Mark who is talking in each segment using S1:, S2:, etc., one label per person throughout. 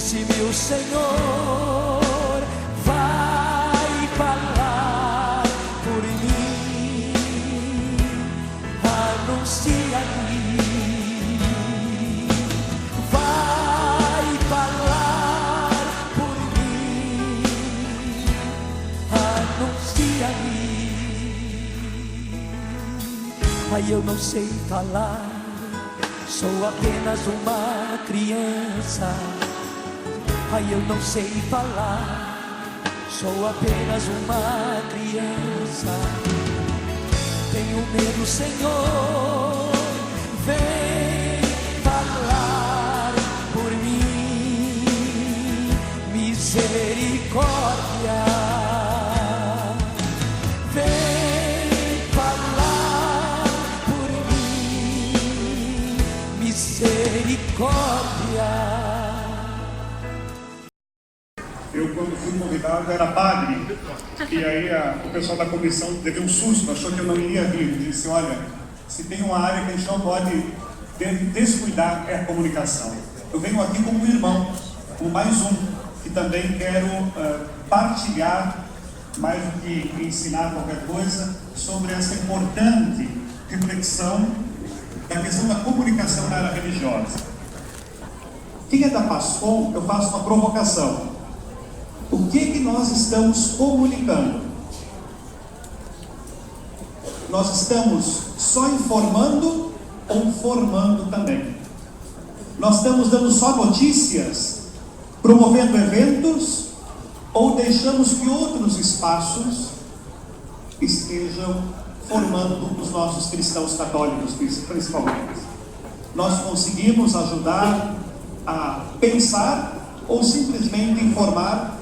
S1: Disse-me o Senhor, vai falar por mim, anuncia-me, vai falar por mim, anuncia-me. Ai, eu não sei falar, sou apenas uma criança. Ai, eu não sei falar, sou apenas uma criança. Tenho medo, Senhor, vem falar por mim, misericórdia. Vem falar por mim, misericórdia.
S2: Eu, quando fui convidado, era padre, e aí o pessoal da comissão teve um susto, achou que eu não iria vir. Disse: olha, se tem uma área que a gente não pode descuidar, é a comunicação. Eu venho aqui como irmão, como mais um, que também quero partilhar, mais do que ensinar qualquer coisa, sobre essa importante reflexão da questão da comunicação na área religiosa. Quem é da PASCOM, eu faço uma provocação. O que nós estamos comunicando? Nós estamos só informando ou formando também? Nós estamos dando só notícias, promovendo eventos, ou deixamos que outros espaços estejam formando os nossos cristãos católicos, principalmente? Nós conseguimos ajudar a pensar ou simplesmente informar?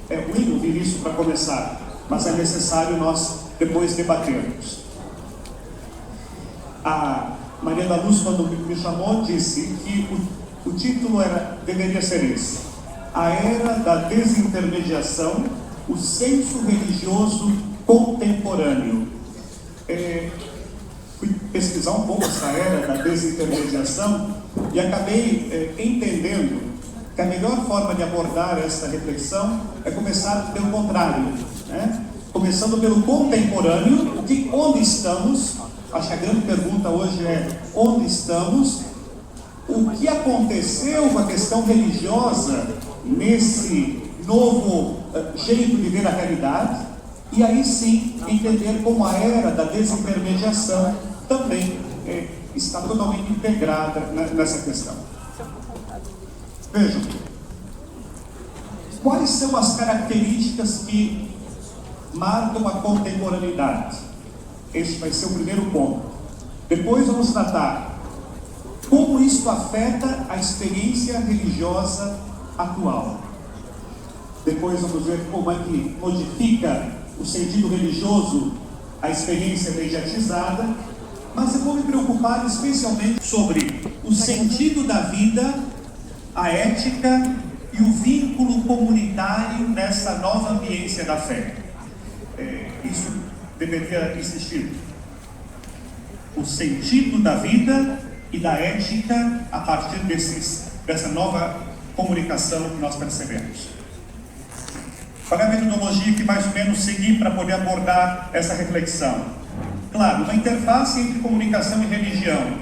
S2: É ruim ouvir isso para começar, mas é necessário nós depois debatermos. A Maria da Luz, quando me chamou, disse que o título deveria ser esse: A Era da Desintermediação, o Senso Religioso Contemporâneo. Fui pesquisar um pouco essa era da desintermediação e acabei entendendo que a melhor forma de abordar essa reflexão é começar pelo contrário, né? Começando pelo contemporâneo, onde estamos. Acho que a grande pergunta hoje é: onde estamos? O que aconteceu com a questão religiosa nesse novo jeito de ver a realidade? E aí sim, entender como a era da desintermediação também está totalmente integrada nessa questão. Vejam, quais são as características que marcam a contemporaneidade? Esse vai ser o primeiro ponto. Depois vamos tratar como isso afeta a experiência religiosa atual. Depois vamos ver como é que modifica o sentido religioso a experiência mediatizada. Mas eu vou me preocupar especialmente sobre o sentido da vida, a ética e o vínculo comunitário nessa nova ambiência da fé. Isso deveria existir. O sentido da vida e da ética a partir dessa nova comunicação que nós percebemos. Qual é a metodologia que mais ou menos seguir para poder abordar essa reflexão? Claro, uma interface entre comunicação e religião.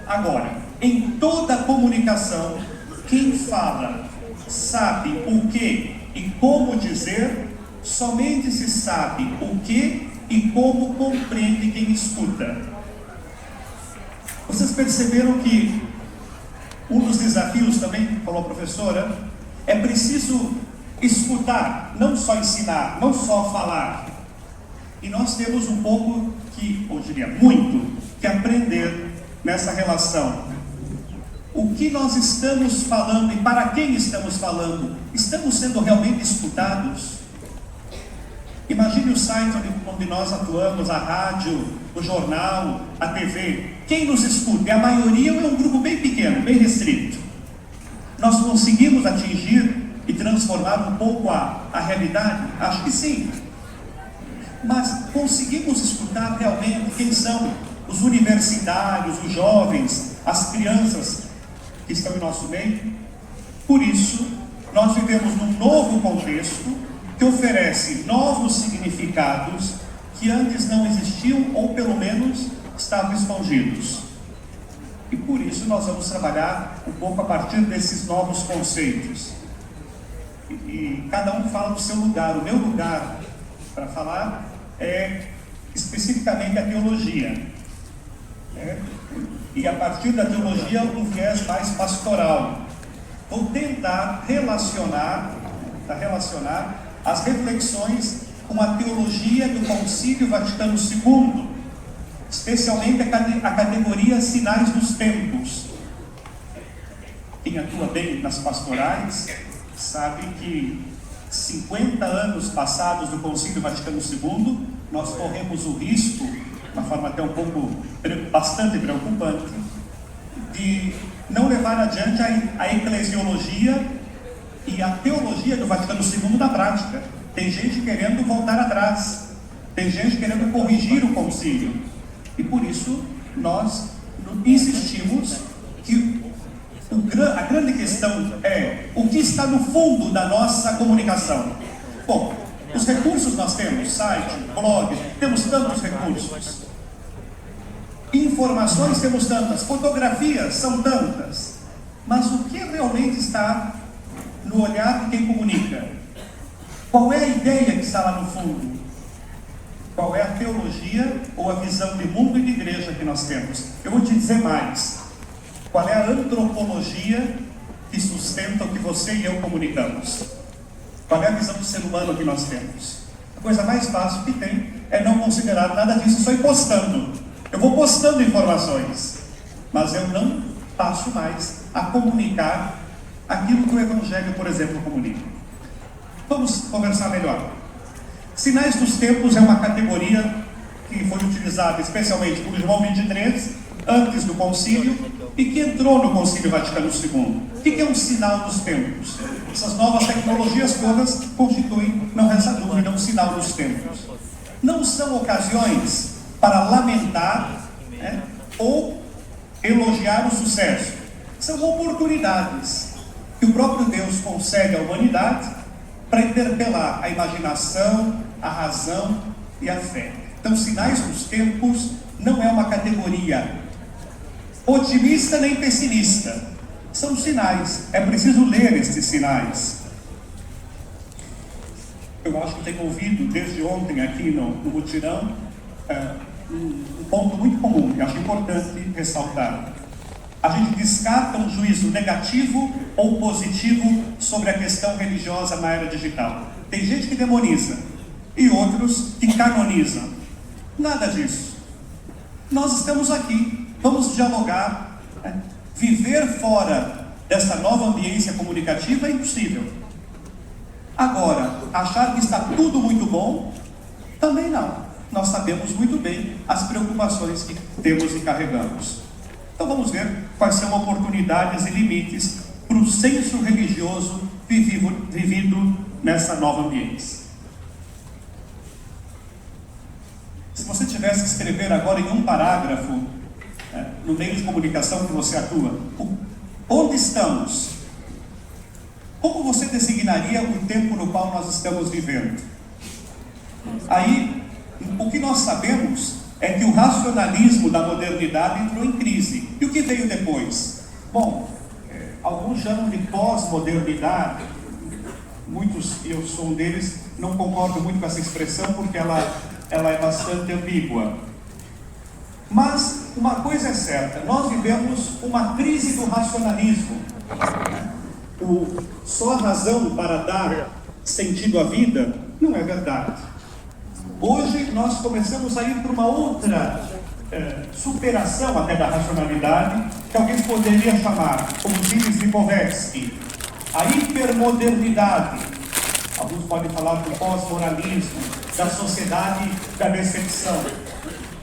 S2: Agora, em toda a comunicação, quem fala sabe o que e como dizer, somente se sabe o que e como compreende quem escuta. Vocês perceberam que um dos desafios também, falou a professora, é preciso escutar, não só ensinar, não só falar. E nós temos um pouco ou diria muito, que aprender nessa relação. O que nós estamos falando e para quem estamos falando? Estamos sendo realmente escutados? Imagine o site onde nós atuamos, a rádio, o jornal, a TV. Quem nos escuta? A maioria é um grupo bem pequeno, bem restrito. Nós conseguimos atingir e transformar um pouco a realidade? Acho que sim. Mas conseguimos escutar realmente quem são os universitários, os jovens, as crianças que estão em nosso meio? Por isso, nós vivemos num novo contexto que oferece novos significados que antes não existiam ou pelo menos estavam escondidos. E por isso nós vamos trabalhar um pouco a partir desses novos conceitos. E cada um fala do seu lugar. O meu lugar para falar é especificamente a teologia. E a partir da teologia, um viés mais pastoral. Vou tentar relacionar as reflexões com a teologia do Concílio Vaticano II, especialmente a categoria Sinais dos Tempos. Quem atua bem nas pastorais sabe que 50 anos passados do Concílio Vaticano II, nós corremos o risco, de uma forma até bastante preocupante, de não levar adiante a eclesiologia e a teologia do Vaticano II na prática. Tem gente querendo voltar atrás, tem gente querendo corrigir o concílio. E por isso nós insistimos que a grande questão é o que está no fundo da nossa comunicação. Bom, os recursos nós temos, site, blog, temos tantos recursos. Informações temos tantas, fotografias são tantas. Mas o que realmente está no olhar de quem comunica? Qual é a ideia que está lá no fundo? Qual é a teologia ou a visão de mundo e de igreja que nós temos? Eu vou te dizer mais. Qual é a antropologia que sustenta o que você e eu comunicamos? Qual é a visão do ser humano que nós temos? A coisa mais fácil que tem é não considerar nada disso, só ir postando. Eu vou postando informações, mas eu não passo mais a comunicar aquilo que o Evangelho, por exemplo, comunica. Vamos conversar melhor. Sinais dos Tempos é uma categoria que foi utilizada especialmente por João 23, antes do concílio, e que entrou no Concílio Vaticano II. O que é um sinal dos tempos? Essas novas tecnologias todas constituem, não resta dúvida, um sinal dos tempos. Não são ocasiões para lamentar, ou elogiar o sucesso. São oportunidades que o próprio Deus concede à humanidade para interpelar a imaginação, a razão e a fé. Então, sinais dos tempos não é uma categoria otimista nem pessimista. São sinais. É preciso ler estes sinais. Eu acho que tenho ouvido desde ontem aqui no mutirão um ponto muito comum, que acho importante ressaltar. A gente descarta um juízo negativo ou positivo sobre a questão religiosa na era digital. Tem gente que demoniza e outros que canonizam. Nada disso. Nós estamos aqui. Vamos dialogar. Viver fora dessa nova ambiência comunicativa é impossível. Agora, achar que está tudo muito bom, também não. Nós sabemos muito bem as preocupações que temos e carregamos. Então vamos ver quais são oportunidades e limites para o senso religioso vivido nessa nova ambiência. Se você tivesse que escrever agora em um parágrafo, no meio de comunicação que você atua, onde estamos? Como você designaria o tempo no qual nós estamos vivendo? Aí, o que nós sabemos é que o racionalismo da modernidade entrou em crise. E o que veio depois? Bom, alguns chamam de pós-modernidade. Muitos, e eu sou um deles, não concordo muito com essa expressão porque ela é bastante ambígua. Mas uma coisa é certa, nós vivemos uma crise do racionalismo. Só a razão para dar sentido à vida não é verdade. Hoje nós começamos a ir para uma outra superação até da racionalidade, que alguém poderia chamar, como diz Lipovetsky, a hipermodernidade. Alguns podem falar do pós-moralismo, da sociedade da decepção.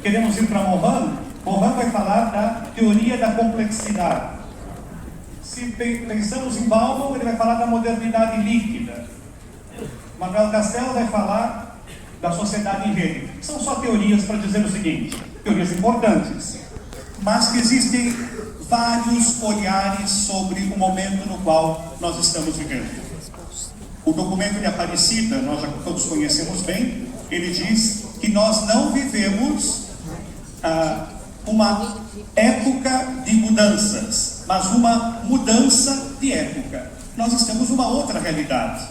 S2: Queremos ir para Mohan? Mohan vai falar da teoria da complexidade. Se pensamos em Bauman, ele vai falar da modernidade líquida. Manuel Castells vai falar da sociedade em rede. São só teorias para dizer o seguinte, teorias importantes, mas que existem vários olhares sobre o momento no qual nós estamos vivendo. O documento de Aparecida, nós já todos conhecemos bem, ele diz que nós não vivemos uma época de mudanças, mas uma mudança de época. Nós estamos numa outra realidade.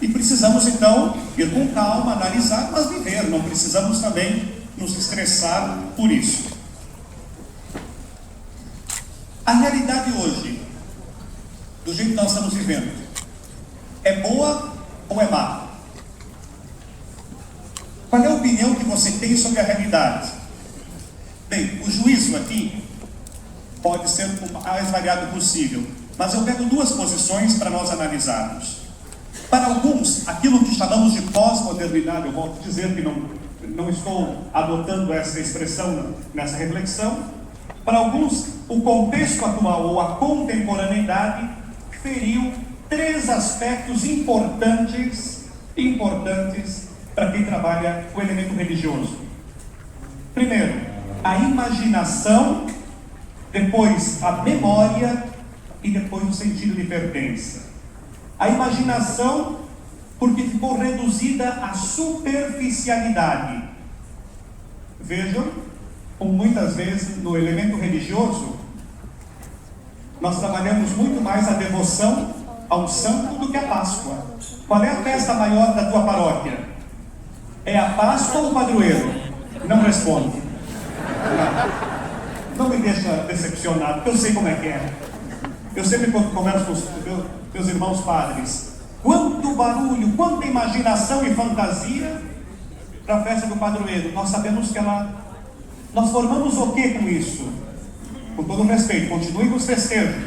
S2: E precisamos, então, ir com calma, analisar, mas viver. Não precisamos também nos estressar por isso. A realidade hoje, do jeito que nós estamos vivendo, é boa ou é má? Qual é a opinião que você tem sobre a realidade? Bem, o juízo aqui pode ser o mais variado possível, mas eu pego duas posições para nós analisarmos. Para alguns, aquilo que chamamos de pós-modernidade, eu volto a dizer que não estou adotando essa expressão nessa reflexão, para alguns, o contexto atual ou a contemporaneidade feriu três aspectos importantes para quem trabalha com o elemento religioso. Primeiro, a imaginação, depois a memória e depois o sentido de pertença. A imaginação, porque ficou reduzida à superficialidade. Vejam, como muitas vezes no elemento religioso, nós trabalhamos muito mais a devoção ao santo do que a Páscoa. Qual é a festa maior da tua paróquia? É a Páscoa ou o padroeiro? Não responde. Não me deixa decepcionado, porque eu sei como é que é. Eu sempre converso com os meus irmãos padres. Quanto barulho, quanta imaginação e fantasia para a festa do padroeiro. Nós sabemos que nós formamos o que com isso? Com todo respeito, continue com os festejos.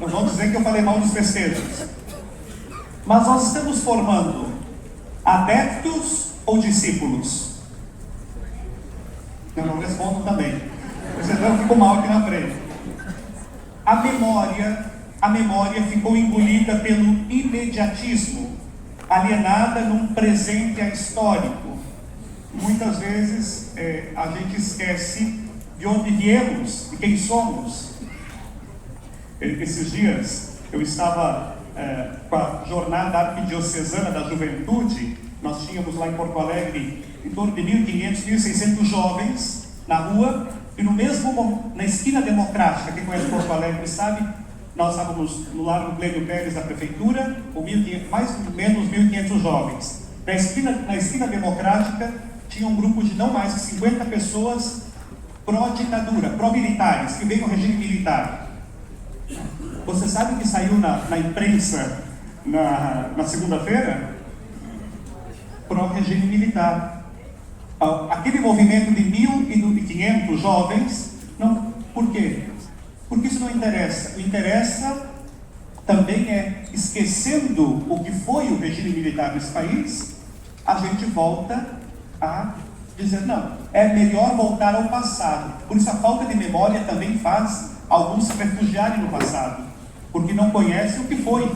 S2: Não vão dizer que eu falei mal dos festejos. Mas nós estamos formando adeptos ou discípulos? Eu não respondo também. Vocês não ficam mal aqui na frente. A memória ficou engolida pelo imediatismo, alienada num presente histórico. Muitas vezes a gente esquece de onde viemos e quem somos. Esses dias eu estava com a jornada arquidiocesana da juventude. Nós tínhamos lá em Porto Alegre em torno de 1.500, 1.600 jovens na rua, e na esquina democrática, quem conhece Porto Alegre sabe, nós estávamos no Largo Clênio Pérez da prefeitura, com mais ou menos 1.500 jovens. Na esquina democrática tinha um grupo de não mais de 50 pessoas pró-ditadura, pró-militares, que veio no regime militar. Você sabe que saiu na imprensa na segunda-feira? Pró-regime militar. Aquele movimento de 1.500 jovens, não, por quê? Porque isso não interessa. O que interessa também é, esquecendo o que foi o regime militar nesse país, a gente volta a dizer, não, é melhor voltar ao passado. Por isso a falta de memória também faz alguns se refugiarem no passado, porque não conhecem o que foi.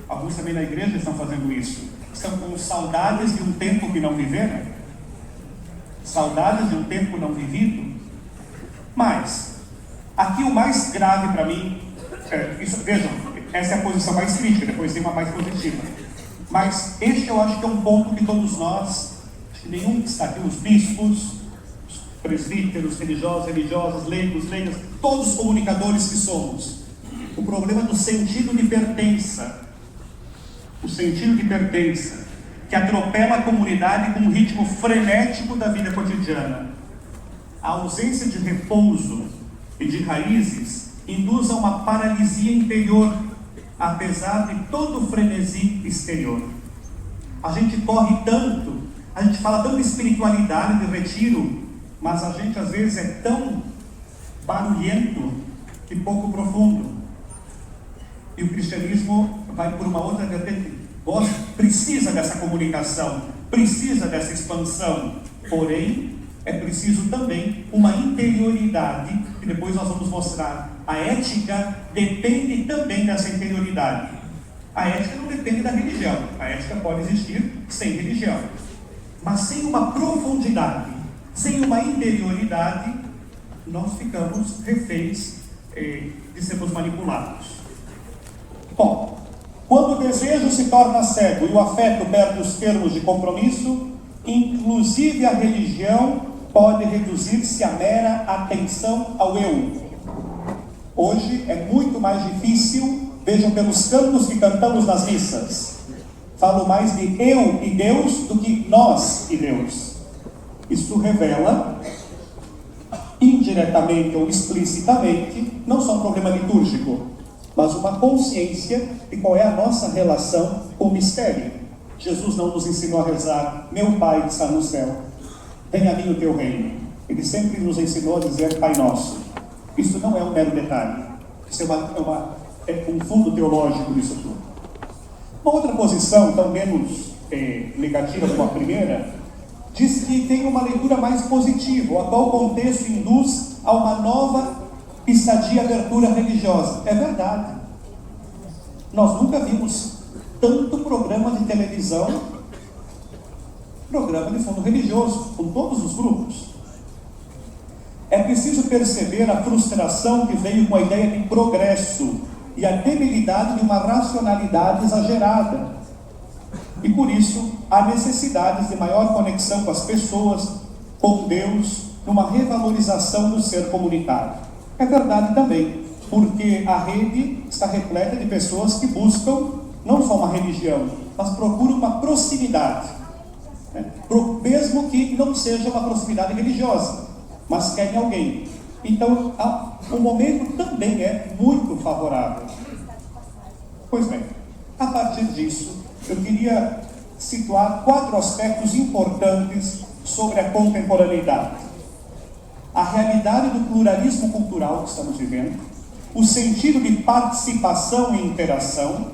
S2: Alguns também na igreja estão fazendo isso. Estão com saudades de um tempo que não viveram, saudades de um tempo não vivido. Mas aqui o mais grave para mim, vejam, essa é a posição mais crítica, depois tem uma mais positiva. Mas este eu acho que é um ponto que todos nós, acho que nenhum que está aqui, os bispos, os presbíteros, religiosas, leigos, leigas, todos os comunicadores que somos, o problema do sentido de pertença. O sentido de pertença, que atropela a comunidade com um ritmo frenético da vida cotidiana. A ausência de repouso e de raízes induz a uma paralisia interior, apesar de todo o frenesi exterior. A gente corre tanto, a gente fala tanto de espiritualidade, de retiro, mas a gente às vezes é tão barulhento e pouco profundo. E o cristianismo vai por uma outra vertente. Precisa dessa comunicação, precisa dessa expansão, porém é preciso também uma interioridade, que depois nós vamos mostrar. A ética depende também dessa interioridade. A ética não depende da religião, a ética pode existir sem religião, mas sem uma profundidade, sem uma interioridade, nós ficamos reféns de sermos manipulados. Bom, quando o desejo se torna cego e o afeto perde os termos de compromisso, inclusive a religião pode reduzir-se a mera atenção ao eu. Hoje é muito mais difícil, vejam pelos cantos que cantamos nas missas. Falo mais de eu e Deus do que nós e Deus. Isso revela, indiretamente ou explicitamente, não só um problema litúrgico, mas uma consciência de qual é a nossa relação com o mistério. Jesus não nos ensinou a rezar, meu Pai que está no céu, venha a mim o teu reino. Ele sempre nos ensinou a dizer Pai Nosso. Isso não é um mero detalhe, isso é um fundo teológico disso tudo. Uma outra posição, tão menos negativa como a primeira, diz que tem uma leitura mais positiva. O atual contexto induz a uma nova estadia abertura religiosa. É verdade. Nós nunca vimos tanto programa de televisão, programa de fundo religioso, com todos os grupos. É preciso perceber a frustração que veio com a ideia de progresso e a debilidade de uma racionalidade exagerada. E por isso, há necessidades de maior conexão com as pessoas, com Deus, numa revalorização do ser comunitário. É verdade também, porque a rede está repleta de pessoas que buscam não só uma religião, mas procuram uma proximidade, né? Mesmo que não seja uma proximidade religiosa, mas querem alguém. Então, o momento também é muito favorável. Pois bem, a partir disso, eu queria situar 4 aspectos importantes sobre a contemporaneidade. A realidade do pluralismo cultural que estamos vivendo, o sentido de participação e interação,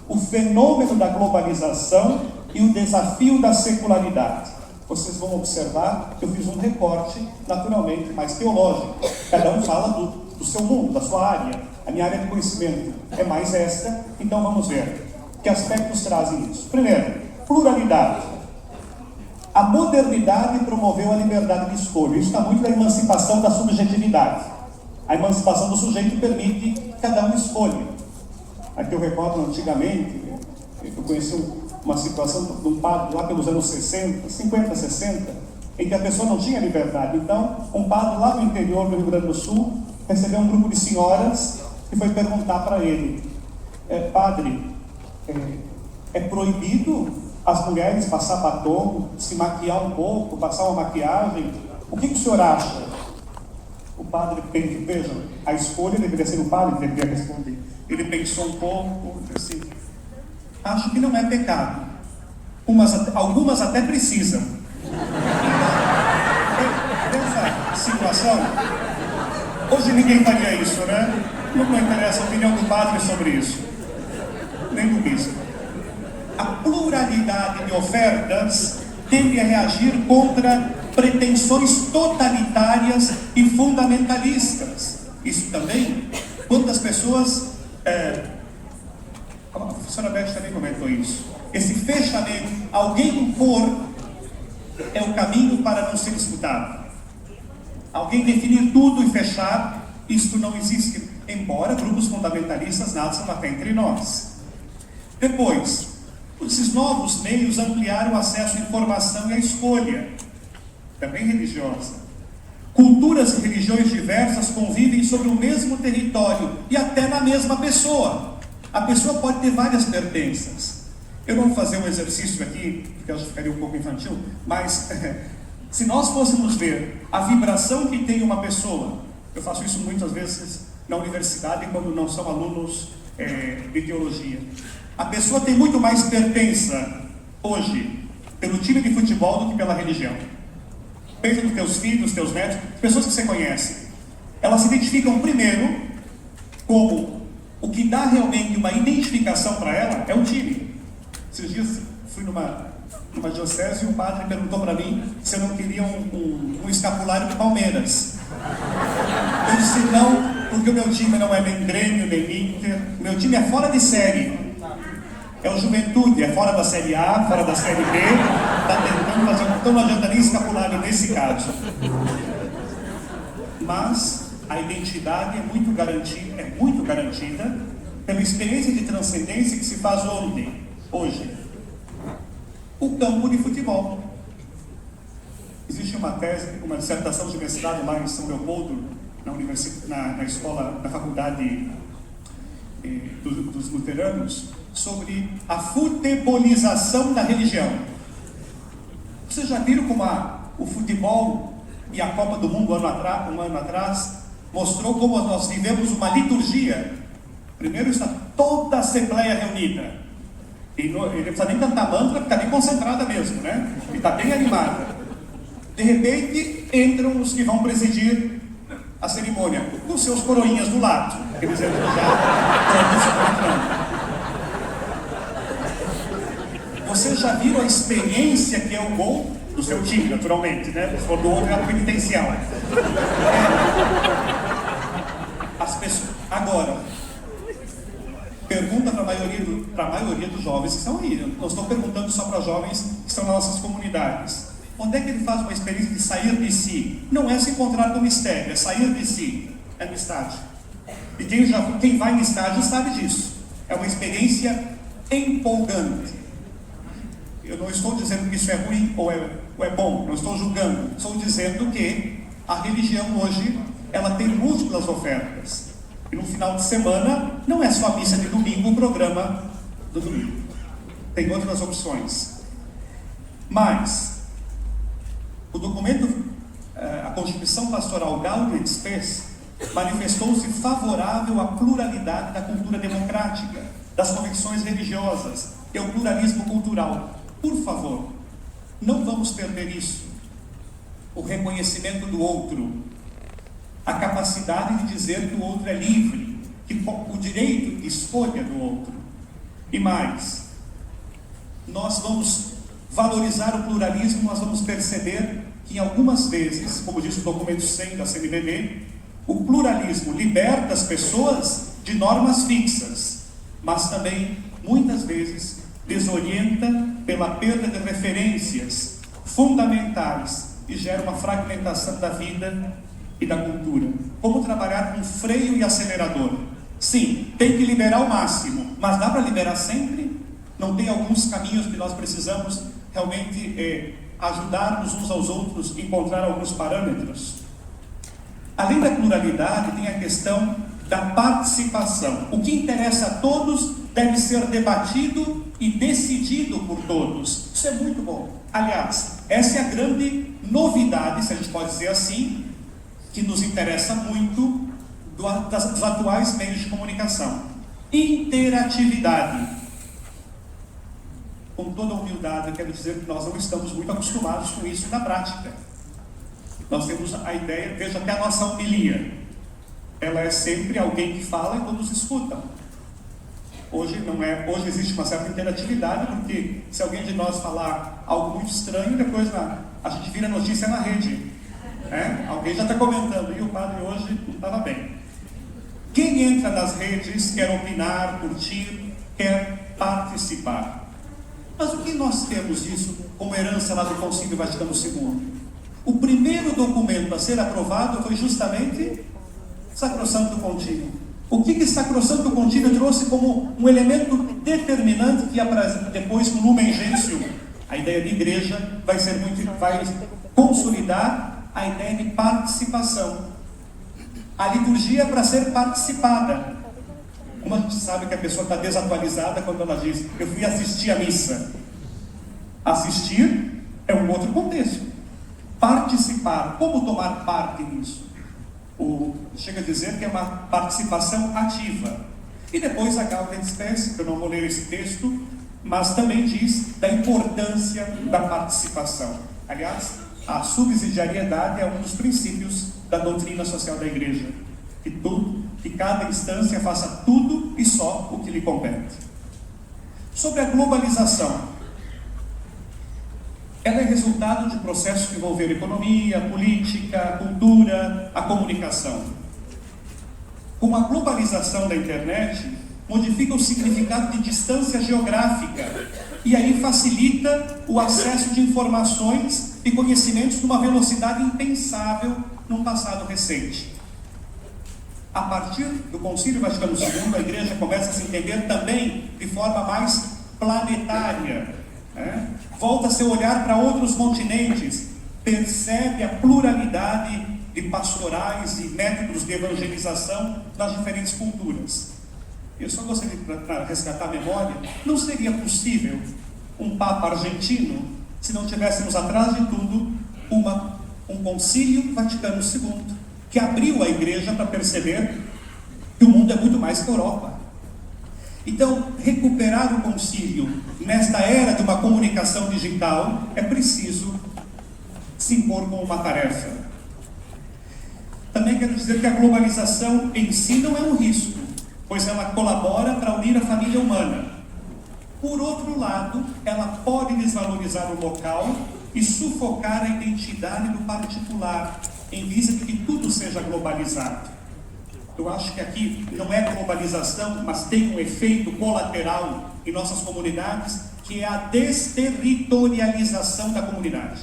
S2: o fenômeno da globalização e o desafio da secularidade. Vocês vão observar que eu fiz um recorte, naturalmente, mais teológico. Cada um fala do seu mundo, da sua área. A minha área de conhecimento é mais esta, então vamos ver que aspectos trazem isso. Primeiro, pluralidade. A modernidade promoveu a liberdade de escolha. Isso está muito da emancipação da subjetividade. A emancipação do sujeito permite que cada um escolha. Aqui eu recordo antigamente, eu conheci uma situação de um padre lá pelos anos 60, 50, 60, em que a pessoa não tinha liberdade. Então, um padre lá no interior do Rio Grande do Sul recebeu um grupo de senhoras e foi perguntar para ele: padre, é proibido as mulheres passar batom, se maquiar um pouco, passar uma maquiagem? O que o senhor acha? O padre, vejam, a escolha deveria ser o padre que deveria responder. Ele pensou um pouco, assim, acho que não é pecado. Algumas até precisam. Nessa situação, hoje ninguém faria isso, né? Não interessa a opinião do padre sobre isso, nem do bispo. A pluralidade de ofertas tende a reagir contra pretensões totalitárias e fundamentalistas. Isso também, quantas pessoas... a professora Beth também comentou isso. Esse fechamento, alguém impor, é o caminho para não ser escutado. Alguém definir tudo e fechar, isto não existe, embora grupos fundamentalistas nasçam até entre nós. Depois, esses novos meios ampliaram o acesso à informação e à escolha, também religiosa. Culturas e religiões diversas convivem sobre o mesmo território e até na mesma pessoa. A pessoa pode ter várias pertenças. Eu não vou fazer um exercício aqui, porque eu acho que ficaria um pouco infantil, mas se nós fôssemos ver a vibração que tem uma pessoa, eu faço isso muitas vezes na universidade quando não são alunos de teologia. A pessoa tem muito mais pertença hoje pelo time de futebol do que pela religião. Pensa nos teus filhos, teus netos, pessoas que você conhece. Elas se identificam primeiro como o que dá realmente uma identificação para ela é o time. Esses dias fui numa diocese e o padre perguntou para mim se eu não queria um escapulário do Palmeiras. Eu disse não, porque o meu time não é nem Grêmio, nem Inter. O meu time é fora de série. É o Juventude, é fora da Série A, fora da Série B, está tentando fazer, então não adianta nem escapulário nesse caso. mas a identidade é muito garantida pela experiência de transcendência que se faz hoje. O campo de futebol. Existe uma tese, uma dissertação de mestrado lá em São Leopoldo, na escola, na faculdade dos luteranos, sobre a futebolização da religião. Vocês já viram como o futebol e a Copa do Mundo um ano atrás mostrou como nós vivemos uma liturgia? Primeiro está toda a Assembleia reunida, e não precisa nem cantar mantra, fica bem concentrada mesmo, né? E está bem animada. De repente entram os que vão presidir a cerimônia, com seus coroinhas do lado, eles entram já. Vocês já viram a experiência que é o gol do seu time, naturalmente, né? Se for do outro, é a penitencial. As pessoas... Agora, pergunta para a maioria dos jovens que estão aí. Eu não estou perguntando só para jovens que estão nas nossas comunidades. Onde é que ele faz uma experiência de sair de si? Não é se encontrar com mistério, é sair de si. É no estádio. E quem vai no estádio sabe disso. É uma experiência empolgante. Eu não estou dizendo que isso é ruim ou é bom, não estou julgando. Estou dizendo que a religião hoje, ela tem múltiplas ofertas. E no final de semana, não é só a missa de domingo, o programa do domingo. Tem outras opções. Mas, o documento, a Constituição Pastoral Gaudium et Spes, manifestou-se favorável à pluralidade da cultura democrática, das convicções religiosas e ao pluralismo cultural. Por favor, não vamos perder isso. O reconhecimento do outro, a capacidade de dizer que o outro é livre, o direito de escolha do outro. E mais, nós vamos valorizar o pluralismo, nós vamos perceber que em algumas vezes, como diz o documento 100 da CNBB, o pluralismo liberta as pessoas de normas fixas, mas também, muitas vezes, desorienta pela perda de referências fundamentais e gera uma fragmentação da vida e da cultura. Como trabalhar com freio e acelerador? Sim, tem que liberar o máximo, mas dá para liberar sempre? Não tem alguns caminhos que nós precisamos realmente ajudarmos uns aos outros a encontrar alguns parâmetros? Além da pluralidade, tem a questão da participação. O que interessa a todos deve ser debatido e decidido por todos. Isso é muito bom. Aliás, essa é a grande novidade, se a gente pode dizer assim, que nos interessa muito dos atuais meios de comunicação. Interatividade. Com toda a humildade, eu quero dizer que nós não estamos muito acostumados com isso na prática. Nós temos a ideia, veja até a nossa homilia. Ela é sempre alguém que fala e todos escutam. Hoje não é, hoje existe uma certa interatividade, porque se alguém de nós falar algo muito estranho, depois a gente vira notícia na rede. Né? Alguém já está comentando, e o padre hoje não estava bem. Quem entra nas redes quer opinar, curtir, quer participar. Mas o que nós temos disso como herança lá do Concílio Vaticano II? O primeiro documento a ser aprovado foi justamente Sacrosanto Contínuo. O que Sacrosanto Contínuo trouxe como um elemento determinante que depois no Lumen Gentium, a ideia de igreja, vai consolidar a ideia de participação. A liturgia é para ser participada. Como a gente sabe que a pessoa está desatualizada quando ela diz, eu fui assistir a missa. Assistir é um outro contexto. Participar, como tomar parte nisso? Chega a dizer que é uma participação ativa. E depois a Gaudium et Spes, que eu não vou ler esse texto, mas também diz da importância da participação. Aliás, a subsidiariedade é um dos princípios da doutrina social da Igreja. Que cada instância faça tudo e só o que lhe compete. Sobre a globalização. Ela é resultado de processos que envolveram economia, política, cultura, a comunicação. Com a globalização da internet, modifica o significado de distância geográfica e aí facilita o acesso de informações e conhecimentos numa velocidade impensável num passado recente. A partir do Concílio Vaticano II, a Igreja começa a se entender também de forma mais planetária, né? Volta seu olhar para outros continentes, percebe a pluralidade de pastorais e métodos de evangelização nas diferentes culturas. Eu só gostaria, para resgatar a memória, não seria possível um Papa argentino se não tivéssemos atrás de tudo um Concílio Vaticano II, que abriu a Igreja para perceber que o mundo é muito mais que a Europa. Então, recuperar o concílio nesta era de uma comunicação digital é preciso se impor como uma tarefa. Também quero dizer que a globalização em si não é um risco, pois ela colabora para unir a família humana. Por outro lado, ela pode desvalorizar o local e sufocar a identidade do particular, em vista de que tudo seja globalizado. Eu acho que aqui não é globalização, mas tem um efeito colateral em nossas comunidades, que é a desterritorialização da comunidade.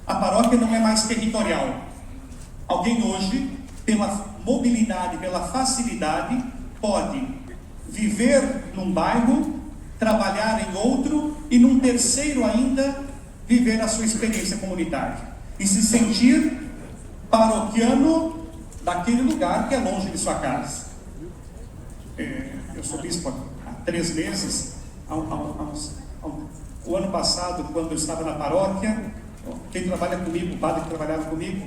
S2: A paróquia não é mais territorial. Alguém hoje, pela mobilidade, pela facilidade, pode viver num bairro, trabalhar em outro e num terceiro ainda viver a sua experiência comunitária e se sentir paroquiano daquele lugar que é longe de sua casa. Eu sou bispo há 3 meses. O ano passado, quando eu estava na paróquia, quem trabalha comigo, o padre que trabalhava comigo,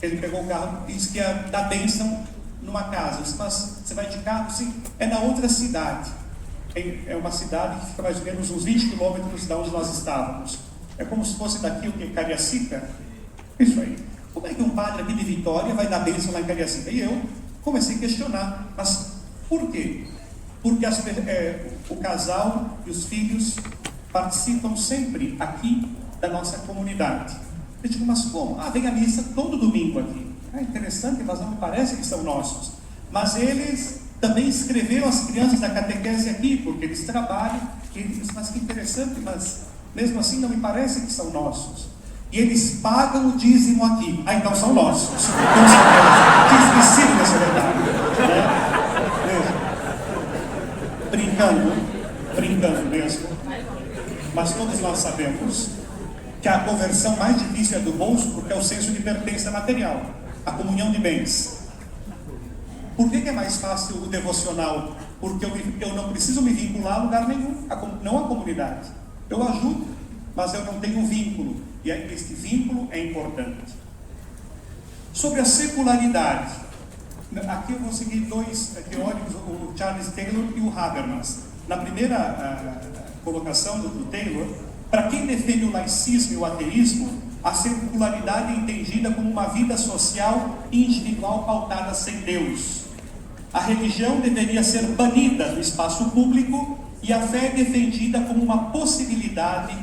S2: ele pegou o carro e disse que ia dar bênção numa casa. Eu disse, mas você vai de carro? Sim, é na outra cidade. É uma cidade que fica mais ou menos uns 20 quilômetros de onde nós estávamos. É como se fosse daqui o que? Cariacica? Isso aí. Como é que um padre aqui de Vitória vai dar bênção lá em Cariacica? E eu comecei a questionar, mas por quê? Porque o casal e os filhos participam sempre aqui da nossa comunidade. Eu digo, mas como? Vem a missa todo domingo aqui. É interessante, mas não me parece que são nossos. Mas eles também inscreveram as crianças da catequese aqui, porque eles trabalham. E eles dizem, mas que interessante, mas mesmo assim não me parece que são nossos. E eles pagam o dízimo aqui. Então são nossos. Que esquecido dessa verdade. Brincando mesmo. Mas todos nós sabemos que a conversão mais difícil é do bolso, porque é o senso de pertença material, a comunhão de bens. Por que é mais fácil o devocional? Porque eu não preciso me vincular a lugar nenhum, não a comunidade. Eu ajudo, mas eu não tenho vínculo. E este vínculo é importante. Sobre a secularidade, aqui eu vou seguir 2 teóricos, o Charles Taylor e o Habermas. Na primeira colocação do Taylor, para quem defende o laicismo e o ateísmo, a secularidade é entendida como uma vida social e individual pautada sem Deus. A religião deveria ser banida do espaço público e a fé é defendida como uma possibilidade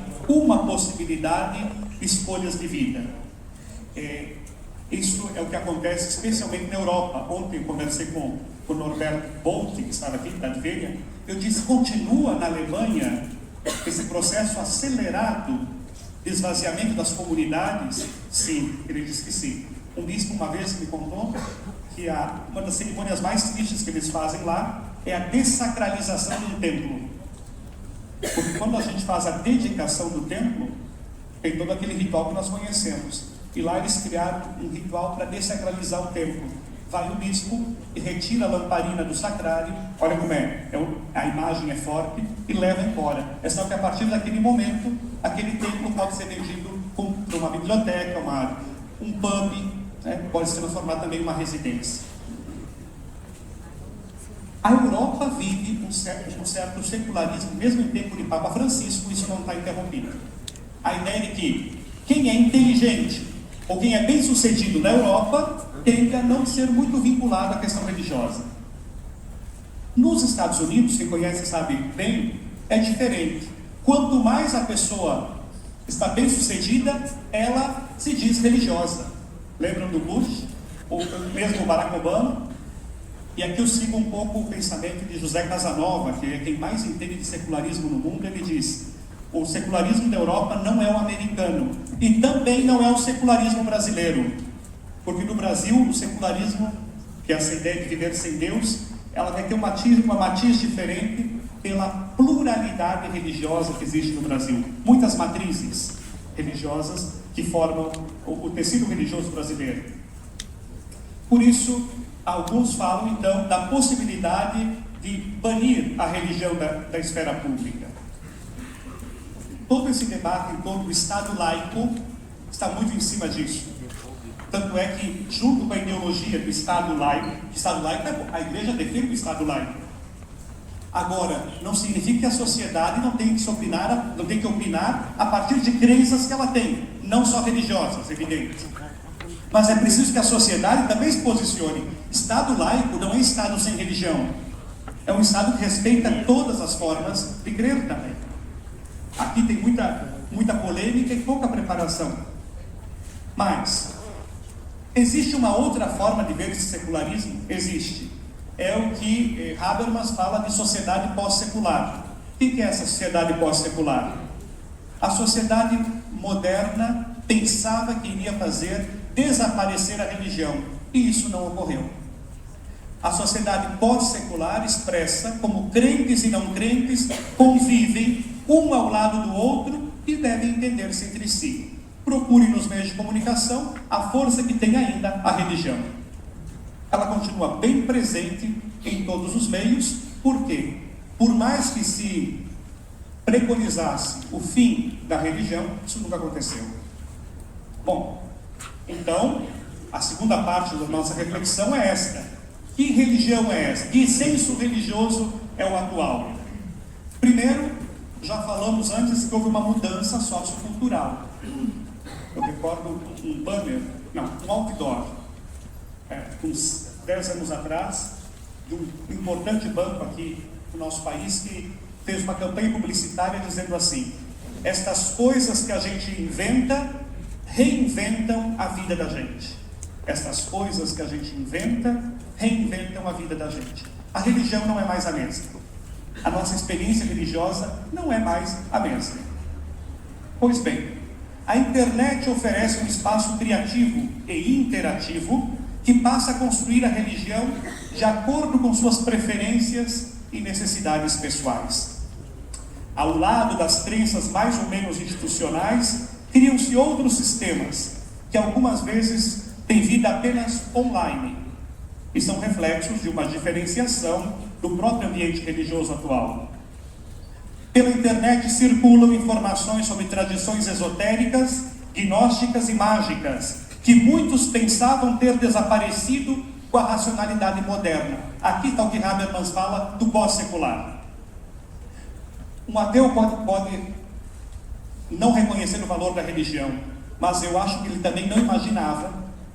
S2: de escolhas de vida. Isso é o que acontece especialmente na Europa. Ontem eu conversei com o Norberto Bolt, que estava aqui, da Advênia. Eu disse, continua na Alemanha esse processo acelerado de esvaziamento das comunidades? Sim, ele disse que sim. Um bispo uma vez me contou que uma das cerimônias mais tristes que eles fazem lá é a dessacralização do templo. Porque quando a gente faz a dedicação do templo, tem todo aquele ritual que nós conhecemos. E lá eles criaram um ritual para dessacralizar o templo. Vai o bispo e retira a lamparina do sacrário, olha como a imagem é forte, e leva embora. É só que a partir daquele momento, aquele templo pode ser vendido para uma biblioteca, um pub, né? Pode se transformar também em uma residência. A Europa vive um certo secularismo, mesmo em tempo de Papa Francisco, isso não está interrompido. A ideia de que quem é inteligente ou quem é bem sucedido na Europa tende a não ser muito vinculado à questão religiosa. Nos Estados Unidos, quem conhece sabe bem, é diferente. Quanto mais a pessoa está bem sucedida, ela se diz religiosa. Lembram do Bush? Ou mesmo o Barack Obama? E aqui eu sigo um pouco o pensamento de José Casanova, que é quem mais entende de secularismo no mundo. Ele diz: o secularismo da Europa não é o americano e também não é o secularismo brasileiro. Porque no Brasil, o secularismo, que é essa ideia de viver sem Deus, ela vai ter uma matiz diferente pela pluralidade religiosa que existe no Brasil. Muitas matrizes religiosas que formam o tecido religioso brasileiro. Por isso, alguns falam, então, da possibilidade de banir a religião da esfera pública. Todo esse debate em torno do Estado laico está muito em cima disso. Tanto é que, junto com a ideologia do Estado laico a Igreja defende o Estado laico. Agora, não significa que a sociedade não tem que opinar a partir de crenças que ela tem, não só religiosas, evidente. Mas é preciso que a sociedade também se posicione. Estado laico não é Estado sem religião. É um Estado que respeita todas as formas de crer também. Aqui tem muita polêmica e pouca preparação. Mas, existe uma outra forma de ver esse secularismo? Existe. É o que Habermas fala de sociedade pós-secular. O que é essa sociedade pós-secular? A sociedade moderna pensava que iria fazer desaparecer a religião, e isso não ocorreu. A sociedade pós-secular expressa como crentes e não crentes convivem um ao lado do outro e devem entender-se entre si. Procure nos meios de comunicação a força que tem ainda a religião. Ela continua bem presente em todos os meios, porque, por mais que se preconizasse o fim da religião, isso nunca aconteceu. Bom, então, a segunda parte da nossa reflexão é esta. Que religião é essa? Que senso religioso é o atual? Primeiro, já falamos antes que houve uma mudança sociocultural. Eu recordo um outdoor, uns 10 anos atrás, de um importante banco aqui no nosso país, que fez uma campanha publicitária dizendo assim: estas coisas que a gente inventa, reinventam a vida da gente. Estas coisas que a gente inventa, reinventam a vida da gente. A religião não é mais a mesma. A nossa experiência religiosa não é mais a mesma. Pois bem, a internet oferece um espaço criativo e interativo que passa a construir a religião de acordo com suas preferências e necessidades pessoais. Ao lado das crenças mais ou menos institucionais, criam-se outros sistemas que algumas vezes têm vida apenas online e são reflexos de uma diferenciação do próprio ambiente religioso atual. Pela internet circulam informações sobre tradições esotéricas, gnósticas e mágicas, que muitos pensavam ter desaparecido com a racionalidade moderna. Aqui está o que Habermas fala do pós-secular. Um ateu pode não reconhecer o valor da religião, mas eu acho que ele também não imaginava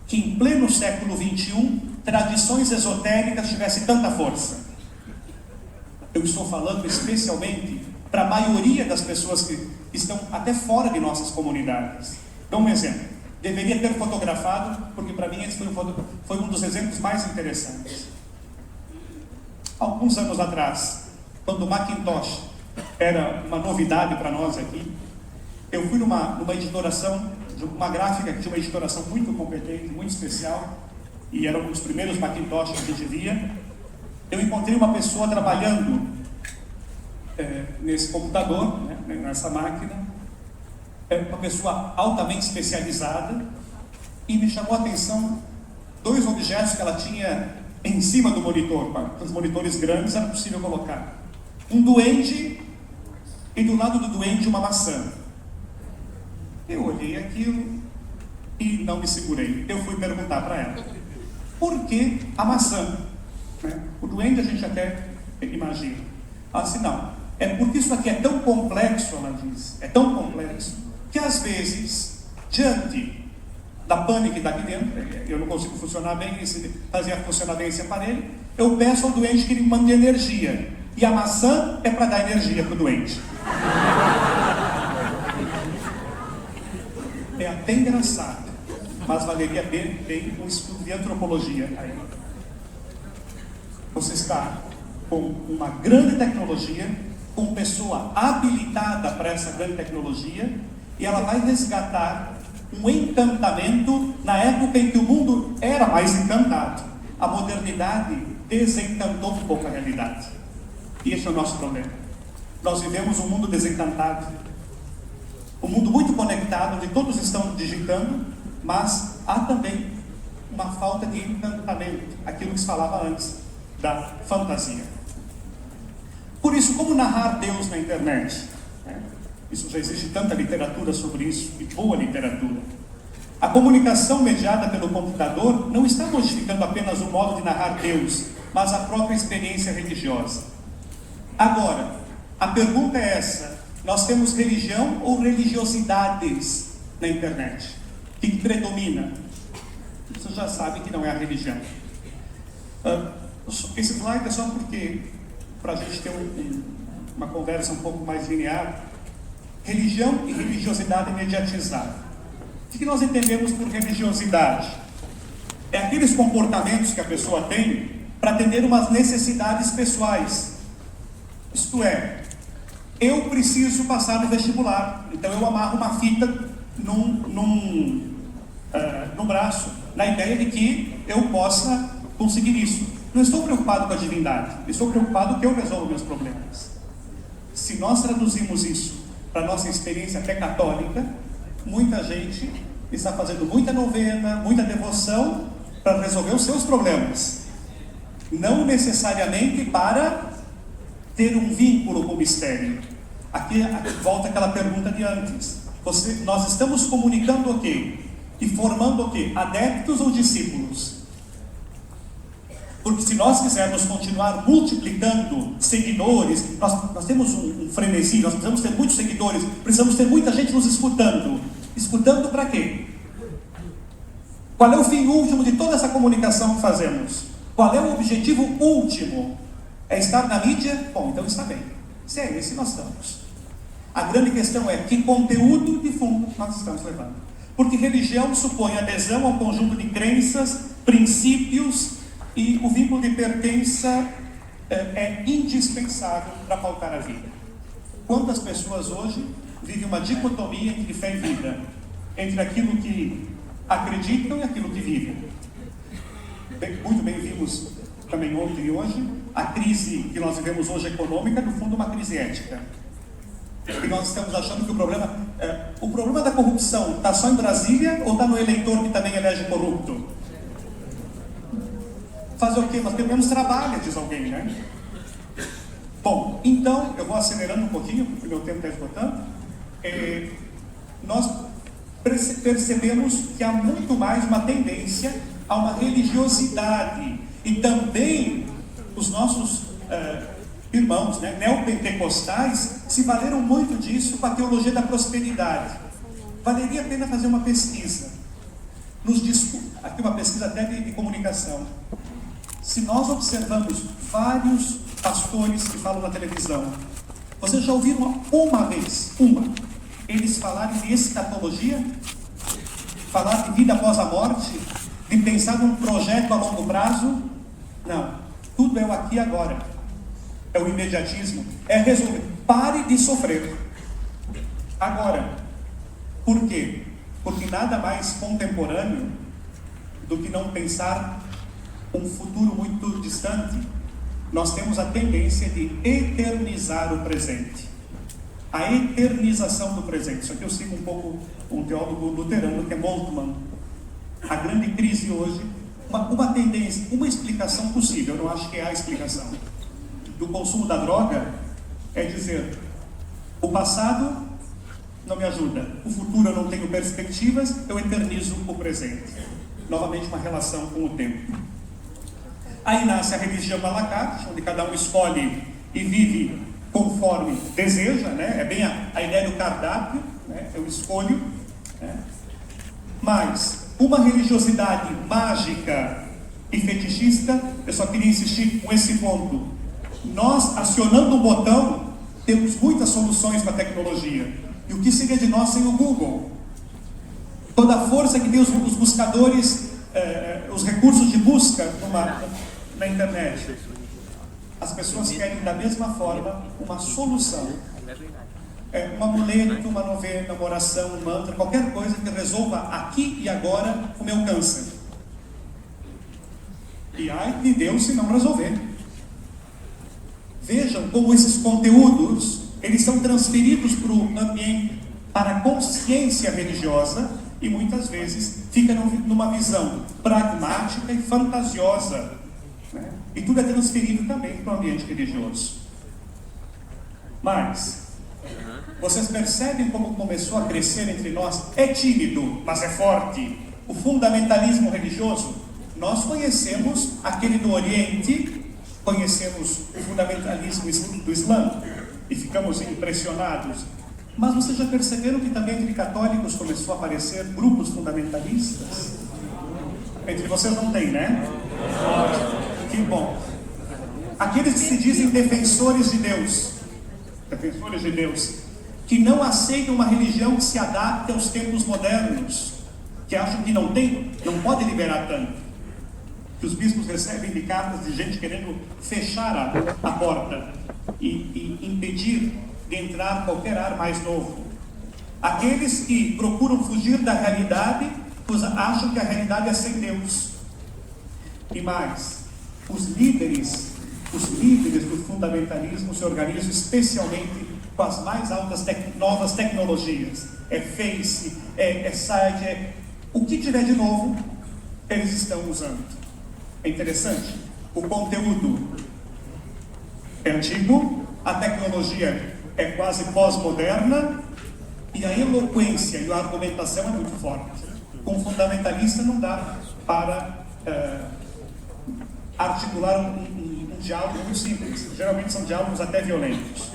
S2: que em pleno século XXI, tradições esotéricas tivessem tanta força. Eu estou falando especialmente para a maioria das pessoas que estão até fora de nossas comunidades. Dou um exemplo. Deveria ter fotografado, porque para mim esse foi um dos exemplos mais interessantes. Alguns anos atrás, quando o Macintosh era uma novidade para nós aqui, eu fui numa editoração, uma gráfica que tinha uma editoração muito competente, muito especial, e era um dos primeiros Macintosh que a gente via. Eu encontrei uma pessoa trabalhando nesse computador, nessa máquina, uma pessoa altamente especializada, e me chamou a atenção dois objetos que ela tinha em cima do monitor. Os monitores grandes era possível colocar um duende e do lado do duende uma maçã. Eu olhei aquilo e não me segurei. Eu fui perguntar para ela: por que a maçã? O duende a gente até imagina. Ela disse: não, é porque isso aqui é tão complexo, ela diz, é tão complexo, que às vezes, diante da pane que está aqui dentro, eu não consigo funcionar bem, fazer funcionar bem esse aparelho, eu peço ao doente que ele mande energia, e a maçã é para dar energia para o doente. É até engraçado, mas valeria bem um estudo de antropologia aí. Você está com uma grande tecnologia, com pessoa habilitada para essa grande tecnologia, e ela vai resgatar um encantamento na época em que o mundo era mais encantado. A modernidade desencantou um pouco a realidade. E esse é o nosso problema. Nós vivemos um mundo desencantado, um mundo muito conectado, onde todos estão digitando, mas há também uma falta de encantamento, aquilo que se falava antes, da fantasia. Por isso, como narrar Deus na internet? Isso já existe tanta literatura sobre isso, e boa literatura. A comunicação mediada pelo computador não está modificando apenas o modo de narrar Deus, mas a própria experiência religiosa. Agora, a pergunta é essa: nós temos religião ou religiosidades na internet? O que predomina? Você já sabe que não é a religião. Esse slide é só porque, para a gente ter uma conversa um pouco mais linear, religião e religiosidade mediatizada. O que nós entendemos por religiosidade? É aqueles comportamentos que a pessoa tem para atender umas necessidades pessoais. Isto é, eu preciso passar no vestibular, então eu amarro uma fita no braço, na ideia de que eu possa conseguir isso. Não estou preocupado com a divindade, estou preocupado que eu resolva meus problemas. Se nós traduzimos isso para a nossa experiência até católica, muita gente está fazendo muita novena, muita devoção para resolver os seus problemas. Não necessariamente para ter um vínculo com o mistério. Aqui volta aquela pergunta de antes. Nós estamos comunicando o quê? E formando o quê? Adeptos ou discípulos? Porque se nós quisermos continuar multiplicando seguidores, nós temos um frenesi, nós precisamos ter muitos seguidores, precisamos ter muita gente nos escutando. Escutando para quê? Qual é o fim último de toda essa comunicação que fazemos? Qual é o objetivo último? É estar na mídia? Bom, então está bem. Se é esse, nós estamos. A grande questão é que conteúdo de fundo nós estamos levando. Porque religião supõe adesão a um conjunto de crenças, princípios, e o vínculo de pertença é indispensável para pautar a vida. Quantas pessoas hoje vivem uma dicotomia entre fé e vida, entre aquilo que acreditam e aquilo que vivem? Muito bem vimos também ontem e hoje, a crise que nós vivemos hoje econômica, no fundo, uma crise ética. E nós estamos achando que o problema da corrupção está só em Brasília ou está no eleitor que também elege corrupto? Fazer o quê? Nós temos menos trabalho, diz alguém, né? Bom, então, eu vou acelerando um pouquinho, porque o meu tempo está esgotando. Nós percebemos que há muito mais uma tendência a uma religiosidade. E também os nossos irmãos, né, neopentecostais se valeram muito disso com a teologia da prosperidade. Valeria a pena fazer uma pesquisa. Aqui uma pesquisa até de comunicação. Se nós observamos vários pastores que falam na televisão, vocês já ouviram uma vez, eles falarem de escatologia? Falar de vida após a morte? De pensar num projeto a longo prazo? Não. Tudo é o aqui e agora. É o imediatismo. É resolver. Pare de sofrer. Agora. Por quê? Porque nada mais contemporâneo do que não pensar um futuro muito distante. Nós temos a tendência de eternizar o presente. A eternização do presente. Isso aqui eu sigo um pouco um teólogo luterano, que é Moltmann. A grande crise hoje, uma tendência, uma explicação possível, eu não acho que é a explicação, do consumo da droga, é dizer: o passado não me ajuda, o futuro eu não tenho perspectivas, eu eternizo o presente. Novamente uma relação com o tempo. Aí nasce a religião à la carte, onde cada um escolhe e vive conforme deseja, né? É bem a ideia do cardápio, né? Eu escolho, né? Mas uma religiosidade mágica e fetichista, eu só queria insistir com esse ponto. Nós, acionando um botão, temos muitas soluções para a tecnologia. E o que seria de nós sem o Google? Toda a força que tem os buscadores, os recursos de busca na internet. As pessoas querem, da mesma forma, uma solução. um amuleto, uma novena, uma oração, um mantra, qualquer coisa que resolva aqui e agora o meu câncer. E ai de Deus se não resolver. Vejam como esses conteúdos, eles são transferidos para o ambiente, para a consciência religiosa, e muitas vezes fica numa visão pragmática e fantasiosa, né? E tudo é transferido também para o ambiente religioso. Mas vocês percebem como começou a crescer entre nós? É tímido, mas é forte. O fundamentalismo religioso. Nós conhecemos aquele do Oriente, conhecemos o fundamentalismo do Islã e ficamos impressionados. Mas vocês já perceberam que também entre católicos começou a aparecer grupos fundamentalistas? Entre vocês não tem, né? Que bom. Aqueles que se dizem defensores de Deus, que não aceitam uma religião que se adapte aos tempos modernos, que acham que não pode liberar tanto, que os bispos recebem de cartas de gente querendo fechar a porta e impedir de entrar qualquer ar mais novo. Aqueles que procuram fugir da realidade, pois acham que a realidade é sem Deus. E mais, os líderes do fundamentalismo se organizam especialmente com as mais altas novas tecnologias. É Face, é site, o que tiver de novo, eles estão usando. É interessante, o conteúdo é antigo, a tecnologia é quase pós-moderna e a eloquência e a argumentação é muito forte. Com um fundamentalista não dá para articular um diálogo muito simples. Geralmente são diálogos até violentos.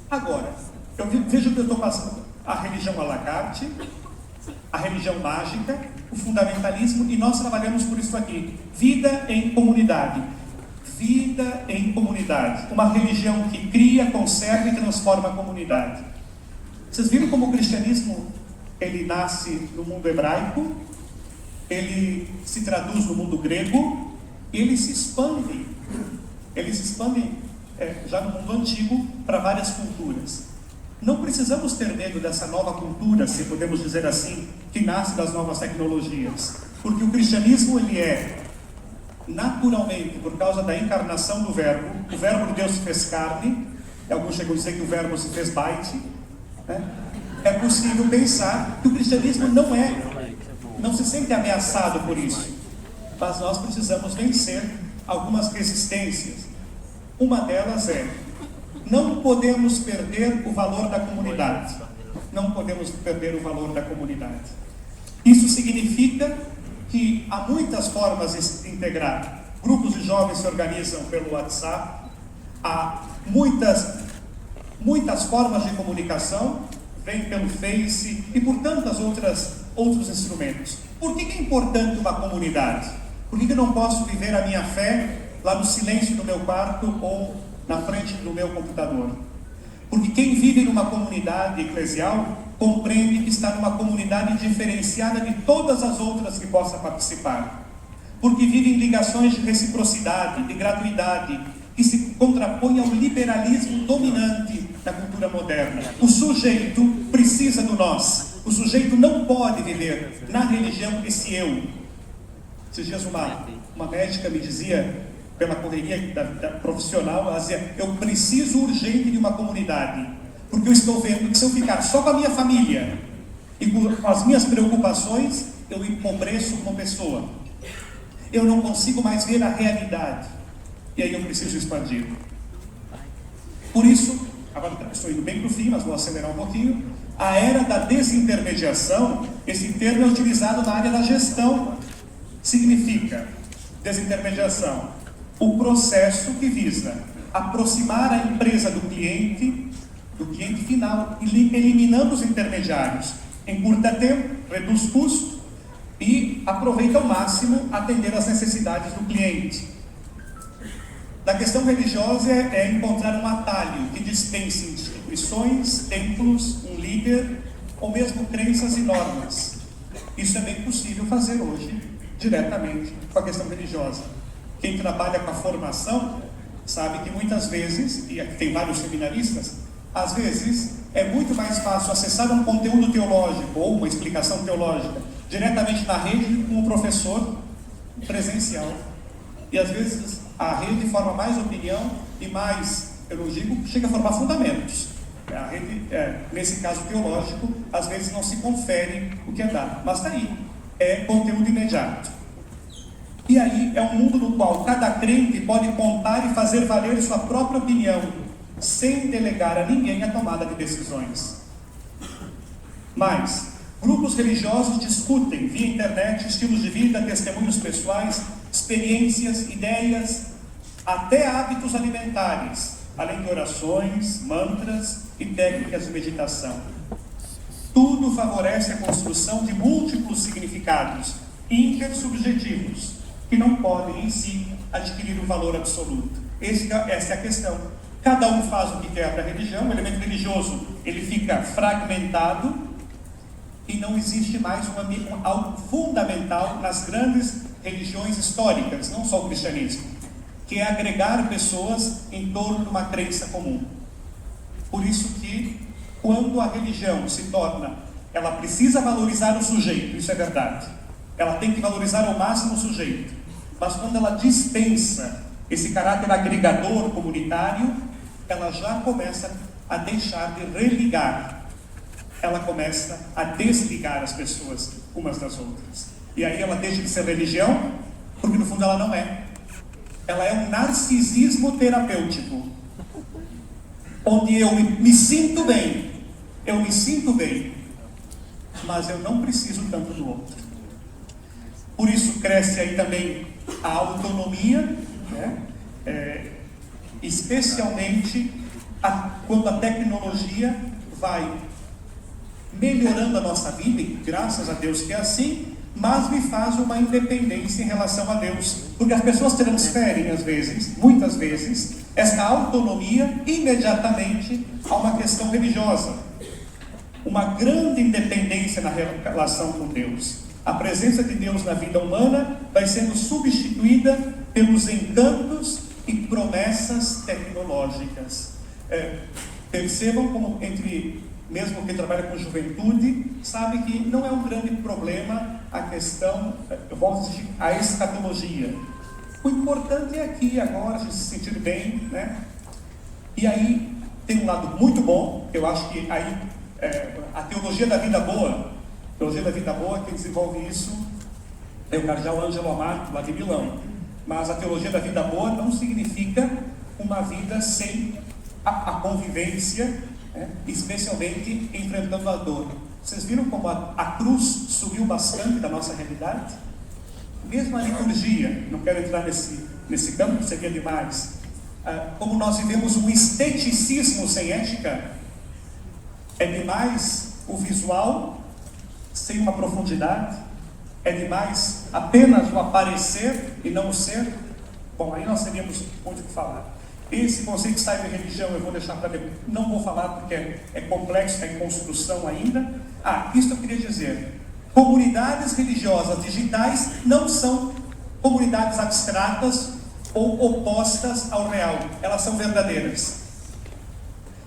S2: Agora, eu vejo que eu estou passando a religião à la carte, a religião mágica, o fundamentalismo, e nós trabalhamos por isso aqui. Vida em comunidade. Vida em comunidade. Uma religião que cria, conserva e transforma a comunidade. Vocês viram como o cristianismo, ele nasce no mundo hebraico, ele se traduz no mundo grego, e ele se expande. Já no mundo antigo para várias culturas. Não precisamos ter medo dessa nova cultura, se podemos dizer assim, que nasce das novas tecnologias, porque o cristianismo ele é naturalmente, por causa da encarnação do Verbo, o Verbo de Deus se fez carne, alguns chegam a dizer que o Verbo se fez byte, né? É possível pensar que o cristianismo não se sente ameaçado por isso, mas nós precisamos vencer algumas resistências. Uma delas é: não podemos perder o valor da comunidade. Não podemos perder o valor da comunidade. Isso significa que há muitas formas de integrar. Grupos de jovens se organizam pelo WhatsApp, há muitas formas de comunicação, vem pelo Face e por tantas outros instrumentos. Por que é importante uma comunidade? Por que eu não posso viver a minha fé lá no silêncio do meu quarto ou na frente do meu computador? Porque quem vive numa comunidade eclesial compreende que está numa comunidade diferenciada de todas as outras que possa participar. Porque vive em ligações de reciprocidade, de gratuidade, que se contrapõe ao liberalismo dominante da cultura moderna. O sujeito precisa do nós. O sujeito não pode viver na religião esse eu. Esses dias uma médica me dizia, pela correria da profissional, ela dizia: eu preciso urgente de uma comunidade, porque eu estou vendo que se eu ficar só com a minha família e com as minhas preocupações, eu empobreço como pessoa. Eu não consigo mais ver a realidade. E aí eu preciso expandir. Por isso, agora estou indo bem para o fim, mas vou acelerar um pouquinho. A era da desintermediação, esse termo é utilizado na área da gestão. Significa desintermediação, o processo que visa aproximar a empresa do cliente final, eliminando os intermediários, encurta tempo, reduz custo e aproveita ao máximo atender às necessidades do cliente. Na questão religiosa é encontrar um atalho que dispense instituições, templos, um líder ou mesmo crenças e normas. Isso é bem possível fazer hoje diretamente com a questão religiosa. Quem trabalha com a formação sabe que muitas vezes, e aqui tem vários seminaristas, às vezes, é muito mais fácil acessar um conteúdo teológico ou uma explicação teológica diretamente na rede com um professor presencial. E às vezes a rede forma mais opinião e mais, eu não digo, chega a formar fundamentos. A rede, nesse caso teológico, às vezes não se confere o que é dado. Mas está aí, é conteúdo imediato. E aí é um mundo no qual cada crente pode contar e fazer valer sua própria opinião, sem delegar a ninguém a tomada de decisões. Mas grupos religiosos discutem via internet estilos de vida, testemunhos pessoais, experiências, ideias, até hábitos alimentares, além de orações, mantras e técnicas de meditação. Tudo favorece a construção de múltiplos significados intersubjetivos, que não podem em si adquirir um valor absoluto. Essa é a questão. Cada um faz o que quer para a religião, o elemento religioso ele fica fragmentado e não existe mais algo fundamental nas grandes religiões históricas, não só o cristianismo, que é agregar pessoas em torno de uma crença comum. Por isso que, quando a religião se torna, ela precisa valorizar o sujeito, isso é verdade. Ela tem que valorizar ao máximo o sujeito. Mas quando ela dispensa esse caráter agregador comunitário, ela já começa a deixar de religar. Ela começa a desligar as pessoas umas das outras. E aí ela deixa de ser religião, porque no fundo ela não é. Ela é um narcisismo terapêutico, onde eu me sinto bem, mas eu não preciso tanto do outro. Por isso cresce aí também a autonomia, né? Especialmente quando a tecnologia vai melhorando a nossa vida, e graças a Deus que é assim, mas me faz uma independência em relação a Deus, porque as pessoas transferem às vezes, muitas vezes, essa autonomia imediatamente a uma questão religiosa, uma grande independência na relação com Deus. A presença de Deus na vida humana vai sendo substituída pelos encantos e promessas tecnológicas. Percebam como mesmo quem trabalha com juventude, sabe que não é um grande problema a questão, a escatologia. O importante é aqui e agora, a gente se sentir bem, né? E aí tem um lado muito bom, eu acho que aí a teologia da vida boa, quem desenvolve isso é o cardeal Ângelo Amato, lá de Milão. Mas a teologia da vida boa não significa uma vida sem a convivência, especialmente enfrentando a dor. Vocês viram como a cruz subiu bastante da nossa realidade? Mesmo a liturgia, não quero entrar nesse campo, seria demais. Como nós vivemos um esteticismo sem ética, é demais o visual sem uma profundidade, é demais apenas o aparecer e não o ser. Bom, aí nós teríamos muito o que falar. Esse conceito de cyber religião eu vou deixar para depois, não vou falar porque é complexo, está em construção ainda. Isso eu queria dizer. Comunidades religiosas digitais não são comunidades abstratas ou opostas ao real, elas são verdadeiras.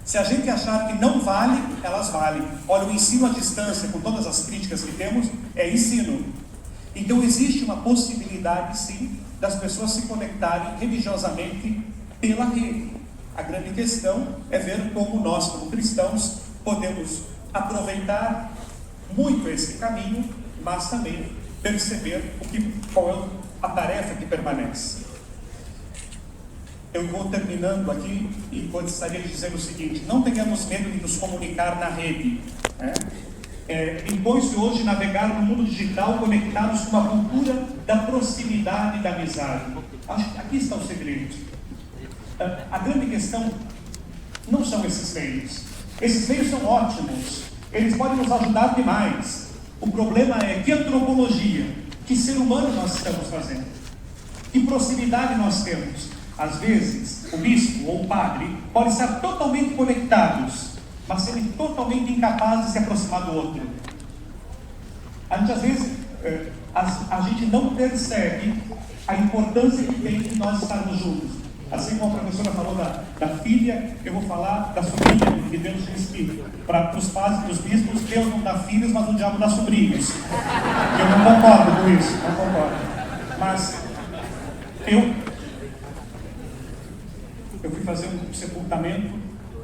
S2: Se a gente achar que não vale, elas valem. Olha, o ensino à distância, com todas as críticas que temos, é ensino. Então existe uma possibilidade, sim, das pessoas se conectarem religiosamente pela rede. A grande questão é ver como nós, como cristãos, podemos aproveitar muito esse caminho, mas também perceber qual é a tarefa que permanece. Eu vou terminando aqui e gostaria de dizer o seguinte: não tenhamos medo de nos comunicar na rede. Impõe-se hoje navegar no mundo digital conectados com uma cultura da proximidade e da amizade. Acho que aqui está o segredo. A grande questão não são esses meios. Esses meios são ótimos, eles podem nos ajudar demais. O problema é que antropologia, que ser humano nós estamos fazendo, que proximidade nós temos. Às vezes, o bispo ou o padre podem estar totalmente conectados, mas serem totalmente incapazes de se aproximar do outro. A gente, às vezes, a gente não percebe a importância que tem de nós estarmos juntos. Assim como a professora falou da filha, eu vou falar da sobrinha, que Deus diz que para os padres e os bispos, Deus não dá filhos, mas o diabo dá sobrinhos. Eu não concordo com isso, não concordo. Mas eu fui fazer um sepultamento,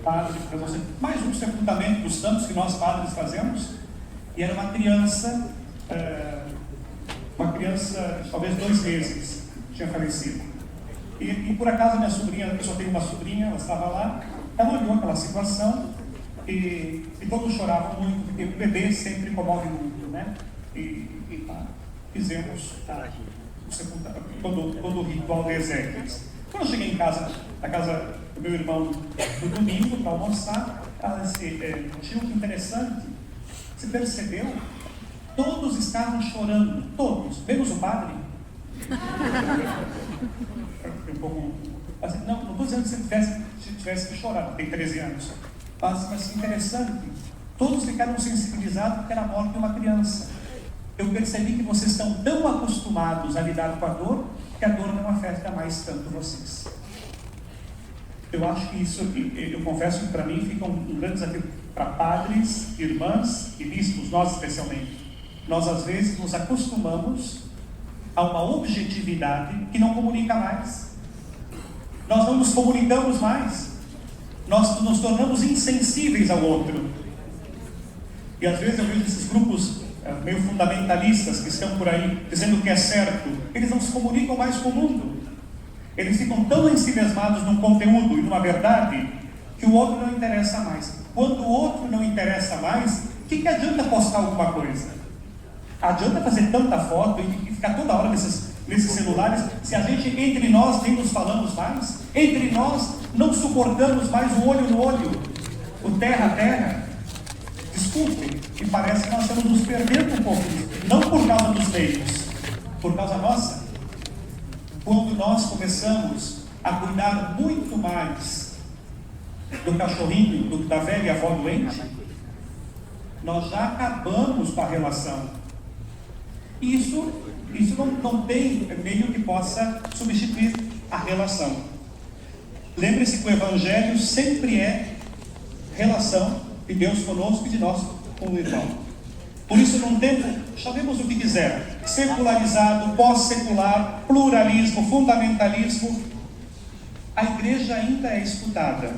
S2: padre, mais um sepultamento dos tantos que nós padres fazemos, e era uma criança talvez 2 meses, tinha falecido. E por acaso minha sobrinha, eu só tenho uma sobrinha, ela estava lá, ela olhou aquela situação e todos choravam muito, porque o bebê sempre comove muito, né? Fizemos o sepultamento, todo o ritual de exéquias. Quando eu cheguei em casa, na casa do meu irmão, no domingo, para almoçar, ela disse, tio, que interessante, você percebeu? Todos estavam chorando, todos, menos o padre. Um pouco, assim, não estou dizendo que você tivesse que chorar, tem 13 anos. Mas interessante, todos ficaram sensibilizados porque era a morte de uma criança. Eu percebi que vocês estão tão acostumados a lidar com a dor, que a dor não afeta mais tanto vocês. Eu acho que isso, eu confesso que para mim fica um grande desafio para padres, irmãs e bispos, nós especialmente. Nós às vezes nos acostumamos a uma objetividade que não comunica mais. Nós não nos comunicamos mais. Nós nos tornamos insensíveis ao outro. E às vezes eu vejo esses grupos meio fundamentalistas que estão por aí dizendo que é certo. Eles não se comunicam mais com o mundo. Eles ficam tão ensimesmados num conteúdo e numa verdade que o outro não interessa mais. Quando o outro não interessa mais, o que adianta postar alguma coisa? Adianta fazer tanta foto e ficar toda hora nesses celulares, se a gente, entre nós, nem nos falamos mais, entre nós, não suportamos mais o olho no olho, o terra a terra. Desculpe, que parece que nós estamos nos perdendo um pouco disso. Não por causa dos meios, por causa nossa. Quando nós começamos a cuidar muito mais do cachorrinho, da velha avó doente, nós já acabamos com a relação. Isso não tem meio que possa substituir a relação. Lembre-se que o Evangelho sempre é relação de Deus conosco e de nós com o irmão. Por isso, num tempo, chamemos o que quiser, secularizado, pós-secular, pluralismo, fundamentalismo, a igreja ainda é escutada.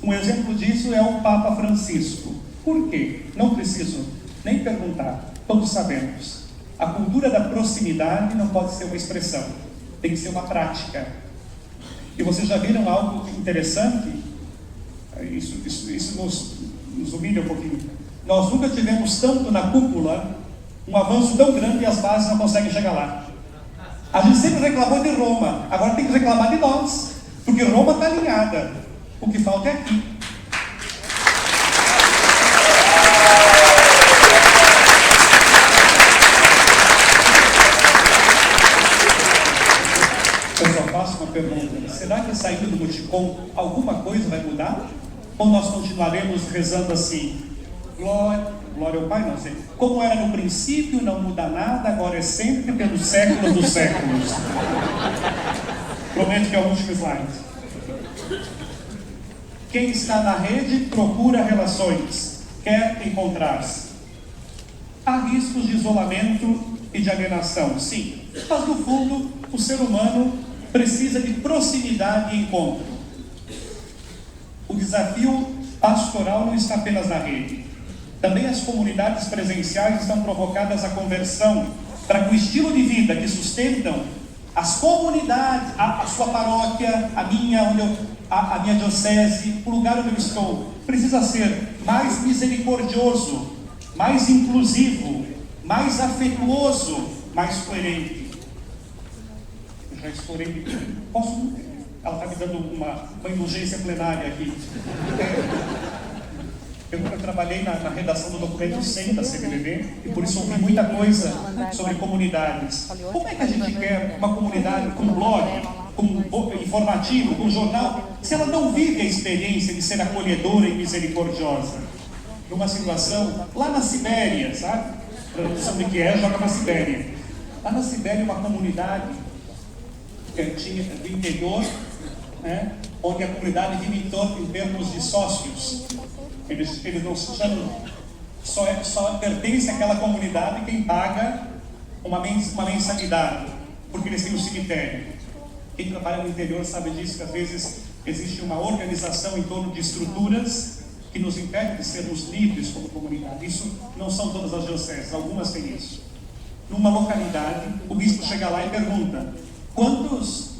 S2: Um exemplo disso é o Papa Francisco. Por quê? Não preciso nem perguntar, todos sabemos. A cultura da proximidade não pode ser uma expressão, tem que ser uma prática. E vocês já viram algo interessante? Isso nos humilha um pouquinho. Nós nunca tivemos tanto na cúpula, um avanço tão grande e as bases não conseguem chegar lá. A gente sempre reclamou de Roma, agora tem que reclamar de nós, porque Roma está alinhada. O que falta é aqui. Eu só faço uma pergunta: será que saindo do Muticom alguma coisa vai mudar? Ou nós continuaremos rezando assim? Glória ao Pai, não sei. Como era no princípio, não muda nada, agora é sempre pelos séculos dos séculos. Prometo que é o último slide. Quem está na rede procura relações, quer encontrar-se. Há riscos de isolamento e de alienação, sim. Mas no fundo, o ser humano precisa de proximidade e encontro. O desafio pastoral não está apenas na rede. Também as comunidades presenciais estão provocadas à conversão, para que o estilo de vida que sustentam as comunidades, a sua paróquia, a minha diocese, o lugar onde eu estou, precisa ser mais misericordioso, mais inclusivo, mais afetuoso, mais coerente. Eu já estourei. Posso? Ela está me dando uma indulgência plenária aqui. Eu trabalhei na redação do documento 100 da CBDB e por isso ouvi muita coisa sobre comunidades. Como é que a gente quer uma comunidade com blog, com informativo, com jornal, se ela não vive a experiência de ser acolhedora e misericordiosa? Numa situação, lá na Sibéria, sabe? A tradução de que é, joga na Sibéria. Lá na Sibéria, uma comunidade que tinha do interior, né, onde a comunidade vive em termos de sócios. Eles não são, só pertence àquela comunidade quem paga uma mensalidade, porque eles têm um cemitério. Quem trabalha no interior sabe disso, que às vezes existe uma organização em torno de estruturas que nos impede de sermos livres como comunidade. Isso não são todas as dioceses, algumas têm isso. Numa localidade, o bispo chega lá e pergunta: quantos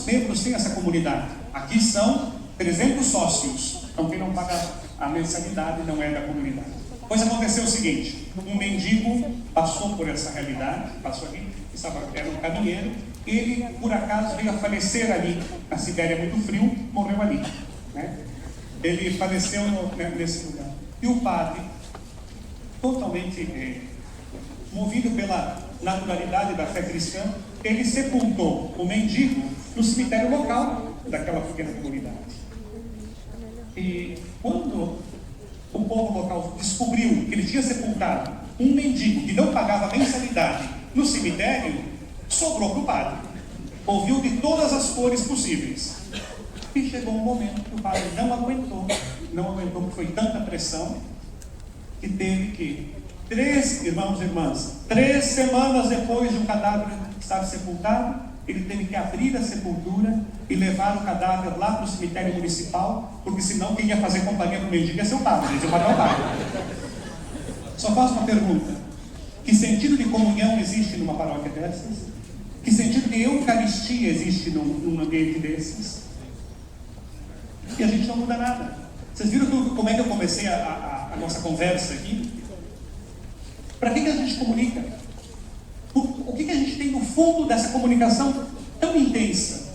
S2: membros tem essa comunidade? Aqui são 300 sócios. Então quem não paga a mensalidade não é da comunidade. Pois aconteceu o seguinte: um mendigo passou por essa realidade, passou ali, era um caminheiro, ele por acaso veio a falecer ali. A Sibéria é muito frio, morreu ali, né? Ele faleceu nesse lugar. E o padre, totalmente movido pela naturalidade da fé cristã, ele sepultou o mendigo no cemitério local daquela pequena comunidade. E quando o povo local descobriu que ele tinha sepultado um mendigo que não pagava mensalidade no cemitério, sobrou para o padre. Ouviu de todas as cores possíveis. E chegou um momento que o padre não aguentou, porque foi tanta pressão, que teve que, 3 irmãos e irmãs, 3 semanas depois de um cadáver estar sepultado, ele teve que abrir a sepultura e levar o cadáver lá para o cemitério municipal, porque senão quem ia fazer companhia para o mendigo ia ser o padre, ia ser o padre. Só faço uma pergunta: que sentido de comunhão existe numa paróquia dessas? Que sentido de eucaristia existe num ambiente desses? E a gente não muda nada. Vocês viram como é que eu comecei a nossa conversa aqui? Para que a gente comunica? O que a gente tem no fundo dessa comunicação tão intensa?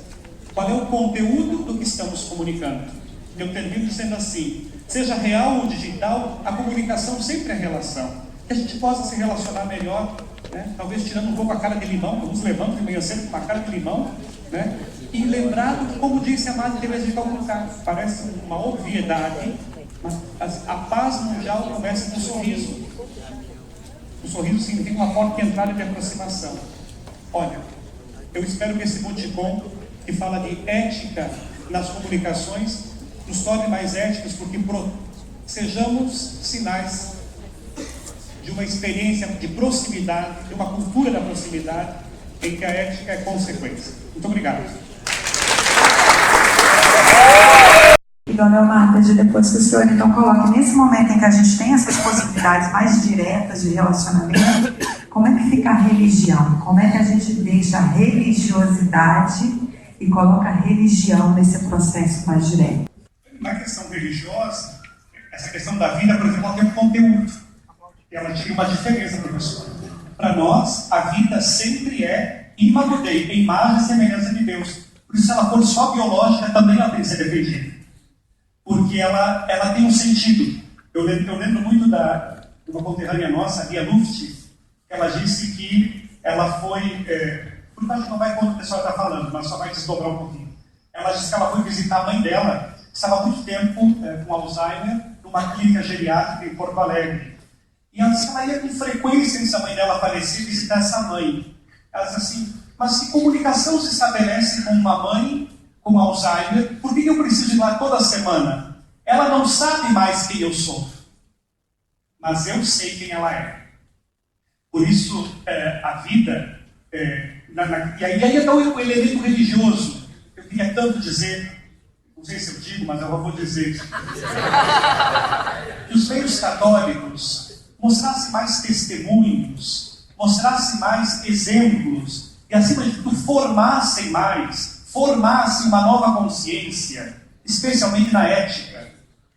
S2: Qual é o conteúdo do que estamos comunicando? Eu termino dizendo assim: seja real ou digital, a comunicação sempre é relação. Que a gente possa se relacionar melhor, né? Talvez tirando um pouco a cara de limão, alguns levantam de manhã sempre com a cara de limão, né? E lembrado, como disse a Madre Teresa de Calcutá, parece uma obviedade, mas a paz mundial começa com um sorriso. O sorriso significa uma porta de entrada e de aproximação. Olha, eu espero que esse Boticom, que fala de ética nas comunicações, nos torne mais éticos, porque sejamos sinais de uma experiência de proximidade, de uma cultura da proximidade, em que a ética é consequência. Muito obrigado.
S3: E dona Elmar, pedir depois que o senhor então coloque, nesse momento em que a gente tem essas possibilidades mais diretas de relacionamento, como é que fica a religião? Como é que a gente deixa a religiosidade e coloca a religião nesse processo mais direto?
S2: Na questão religiosa, essa questão da vida, por exemplo, ela tem um conteúdo. Ela tinha uma diferença, professor. Para nós, a vida sempre é imaculada, imagem e semelhança de Deus. Por isso, se ela for só biológica, também ela tem que ser defendida. Porque ela tem um sentido. Eu lembro muito de uma conterrânea nossa, a Lia Luft, que ela disse que ela foi... por baixo não vai quando o pessoal está falando, mas só vai desdobrar um pouquinho. Ela disse que ela foi visitar a mãe dela, que estava há muito tempo com Alzheimer, numa clínica geriátrica em Porto Alegre. E ela disse que ela ia com frequência, antes da mãe dela falecer, visitar essa mãe. Ela disse assim: mas que comunicação se estabelece com uma mãe com Alzheimer? Por que eu preciso ir lá toda semana? Ela não sabe mais quem eu sou, mas eu sei quem ela é. Por isso, a vida... e aí está o elemento religioso. Eu queria tanto dizer, não sei se eu digo, mas eu vou dizer, que os meios católicos mostrassem mais testemunhos, mostrassem mais exemplos, e acima de tudo formassem uma nova consciência, especialmente na ética.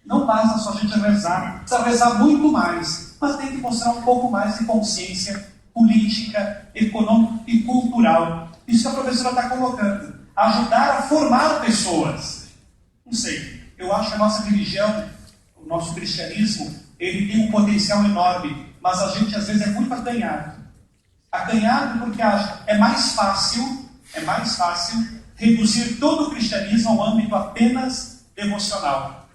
S2: Não basta só a gente rezar, precisa rezar muito mais, mas tem que mostrar um pouco mais de consciência política, econômica e cultural. Isso que a professora está colocando. Ajudar a formar pessoas. Não sei, eu acho que a nossa religião, o nosso cristianismo, ele tem um potencial enorme, mas a gente às vezes é muito acanhado. Acanhado porque acha é mais fácil reduzir todo o cristianismo ao âmbito apenas devocional.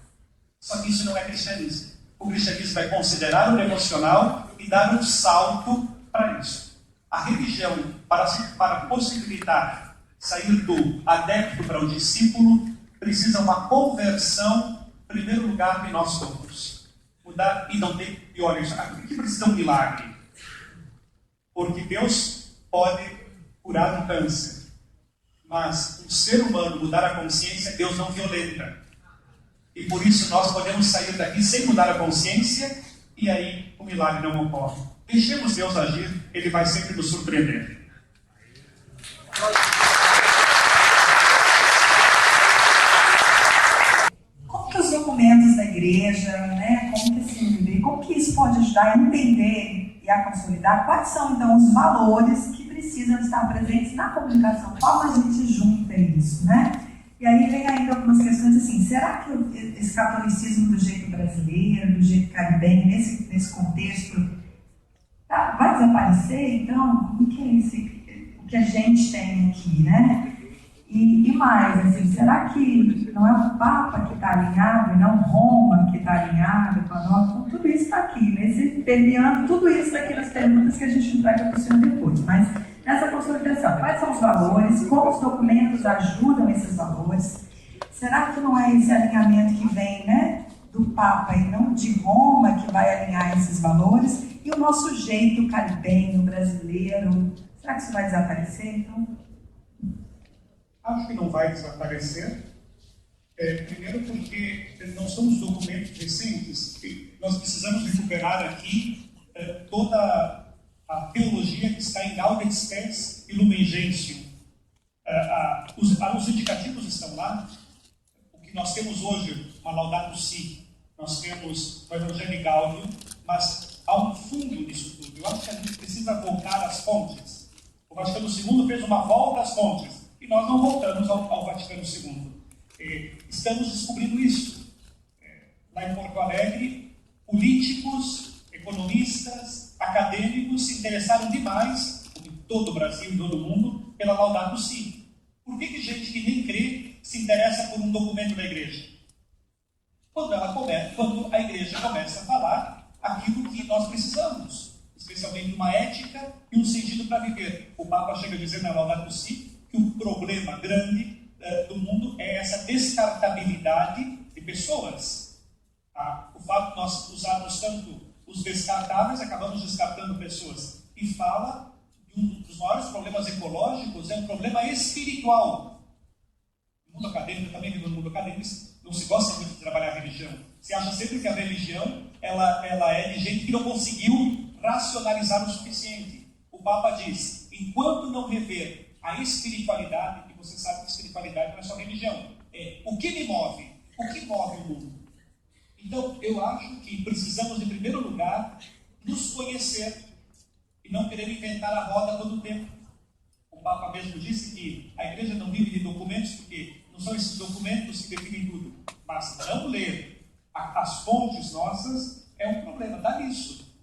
S2: Só que isso não é cristianismo. O cristianismo vai considerar o devocional e dar um salto para isso. A religião, para possibilitar sair do adepto para o discípulo, precisa uma conversão, em primeiro lugar, de nós todos. Mudar e não ter piores. Por que precisa um milagre? Porque Deus pode curar um câncer. Mas um ser humano mudar a consciência, Deus não violenta. E por isso nós podemos sair daqui sem mudar a consciência e aí o milagre não ocorre. Deixemos Deus agir, Ele vai sempre nos surpreender.
S3: Como que os documentos da igreja, né, como que isso pode ajudar a entender e a consolidar quais são então os valores que precisam estar presentes na comunicação? Como a gente junta isso, né? E aí vem ainda algumas questões assim, será que esse catolicismo do jeito brasileiro, do jeito caribenho, nesse contexto, vai desaparecer? Então, o que é o que a gente tem aqui, né? E mais, assim, será que não é o Papa que está alinhado e não Roma que está alinhado com a nossa? Então, tudo isso está aqui, permeando tudo isso aqui nas perguntas que a gente entrega para o senhor depois. Mas nessa consolidação, quais são os valores, como os documentos ajudam esses valores? Será que não é esse alinhamento que vem, né, do Papa e não de Roma que vai alinhar esses valores? E o nosso jeito caribenho, brasileiro, será que isso vai desaparecer? Então,
S2: acho que não vai desaparecer. Primeiro porque não são os documentos recentes. Nós precisamos recuperar aqui toda a teologia que está em Gaudium et Spes e Lumen Gentium. Os indicativos estão lá. O que nós temos hoje, uma Laudato Si, nós temos o Evangelho Gaudium, mas há um fundo nisso tudo. Eu acho que a gente precisa voltar às fontes. O Vaticano II fez uma volta às fontes e nós não voltamos ao Vaticano II. Estamos descobrindo isso. Lá em Porto Alegre, políticos, economistas, acadêmicos se interessaram demais, em todo o Brasil e todo o mundo, pela Laudato Si. Por que gente que nem crê se interessa por um documento da igreja? Quando a igreja começa a falar aquilo que nós precisamos, especialmente uma ética e um sentido para viver. O Papa chega a dizer na Laudato Si que o problema grande do mundo é essa descartabilidade de pessoas. O fato de nós usarmos tanto os descartáveis, acabamos descartando pessoas. E fala de um dos maiores problemas ecológicos, é um problema espiritual. No mundo acadêmico, também no mundo acadêmico, não se gosta muito de trabalhar a religião. Se acha sempre que a religião ela é de gente que não conseguiu racionalizar o suficiente. O Papa diz, enquanto não rever a espiritualidade, e você sabe que espiritualidade não é só religião, é o que me move, o que move o mundo. Então, eu acho que precisamos, em primeiro lugar, nos conhecer e não querer inventar a roda todo o tempo. O Papa mesmo disse que a igreja não vive de documentos, porque não são esses documentos que definem tudo. Mas não ler as fontes nossas é um problema. Dá nisso.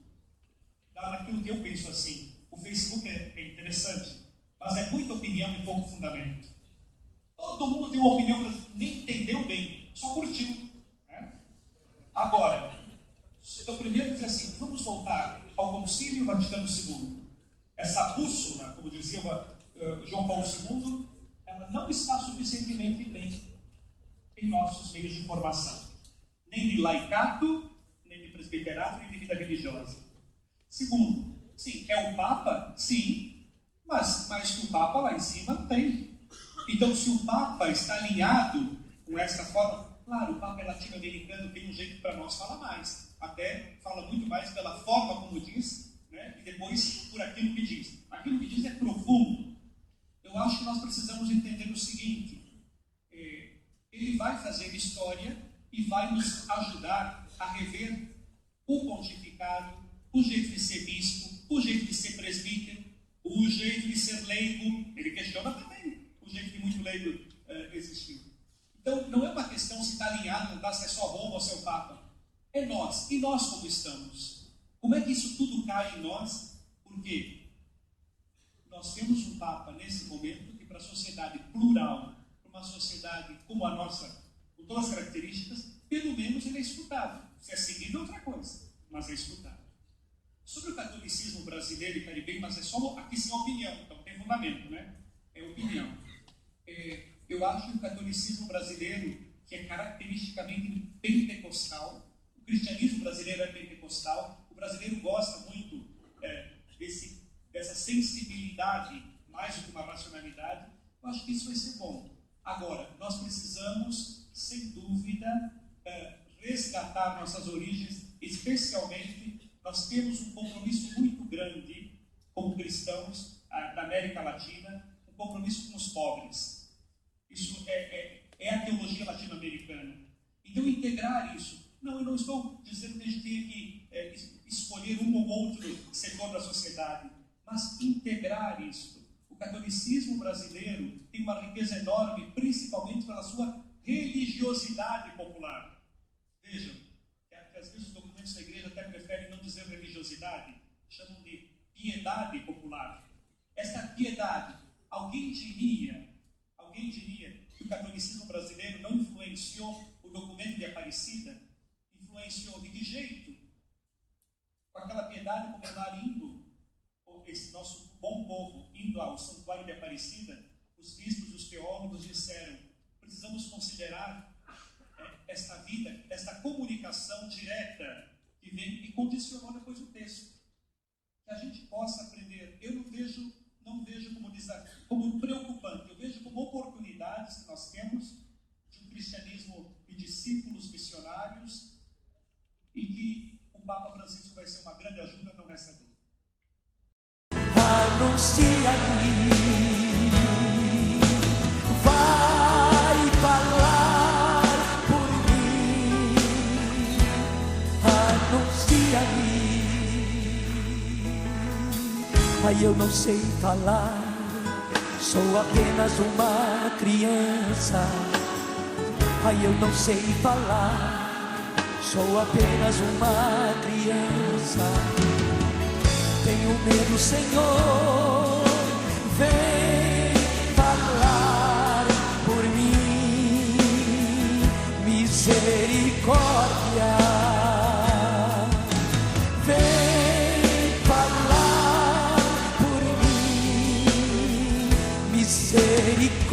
S2: Dá naquilo que eu penso assim. O Facebook é interessante, mas é muita opinião e pouco fundamento. Todo mundo tem uma opinião que nem entendeu bem, só curtiu. Né? Agora, eu primeiro dizer assim, vamos voltar ao Concílio Vaticano II. Essa bússola, como dizia João Paulo II, ela não está suficientemente bem em nossos meios de informação. Nem de laicato, nem de presbiterato, nem de vida religiosa. Segundo, sim, é o Papa? Sim, mas que o Papa lá em cima tem. Então, se o Papa está alinhado com essa forma, claro, o Papa é latino-americano, tem um jeito para nós falar mais. Até fala muito mais pela forma como diz, né, e depois por aquilo que diz. Aquilo que diz é profundo. Eu acho que nós precisamos entender o seguinte, ele vai fazer história e vai nos ajudar a rever o pontificado, o jeito de ser bispo, o jeito de ser presbítero, o jeito de ser leigo. Ele questiona também o jeito de muito leigo existir. Então, não é uma questão se está alinhado, não está, se é só Roma ou se é o Papa. É nós. E nós como estamos? Como é que isso tudo cai em nós? Porque nós temos um Papa nesse momento que para a sociedade plural, para uma sociedade como a nossa, com todas as características, pelo menos ele é escutado. Se é seguido é outra coisa, mas é escutado. Sobre o catolicismo brasileiro e caribenho, mas é só aqui sem opinião, então tem fundamento, né? É opinião. Eu acho que o catolicismo brasileiro, que é caracteristicamente pentecostal, o cristianismo brasileiro é pentecostal, o brasileiro gosta muito dessa sensibilidade, mais do que uma racionalidade. Eu acho que isso vai ser bom. Agora, nós precisamos, sem dúvida, resgatar nossas origens, especialmente, nós temos um compromisso muito grande, como cristãos da América Latina, um compromisso com os pobres. Isso é a teologia latino-americana. Então, integrar isso. Não, eu não estou dizendo que a gente tenha que escolher um ou outro setor da sociedade, mas integrar isso. O catolicismo brasileiro tem uma riqueza enorme, principalmente pela sua religiosidade popular. Vejam, que às vezes os documentos da igreja até preferem não dizer religiosidade, chamam de piedade popular. Esta piedade, alguém diria que o catolicismo brasileiro não influenciou o documento de Aparecida? Influenciou de que jeito? Com aquela piedade popular indo, esse nosso bom povo indo ao santuário de Aparecida, os bispos e os teólogos disseram: precisamos considerar esta vida, esta comunicação direta que vem e condicionou depois o texto. Que a gente possa aprender. Eu não vejo como desafio, como preocupante, eu vejo como oportunidades que nós temos de um cristianismo de discípulos missionários, e que o Papa Francisco vai ser uma grande ajuda, não resta dúvida.
S1: Anuncia-me, vai falar por mim, anuncia-me. Ai, eu não sei falar, sou apenas uma criança. Ai, eu não sei falar, sou apenas uma criança. Tenho medo, Senhor, vem falar por mim, misericórdia. Vem falar por mim, misericórdia.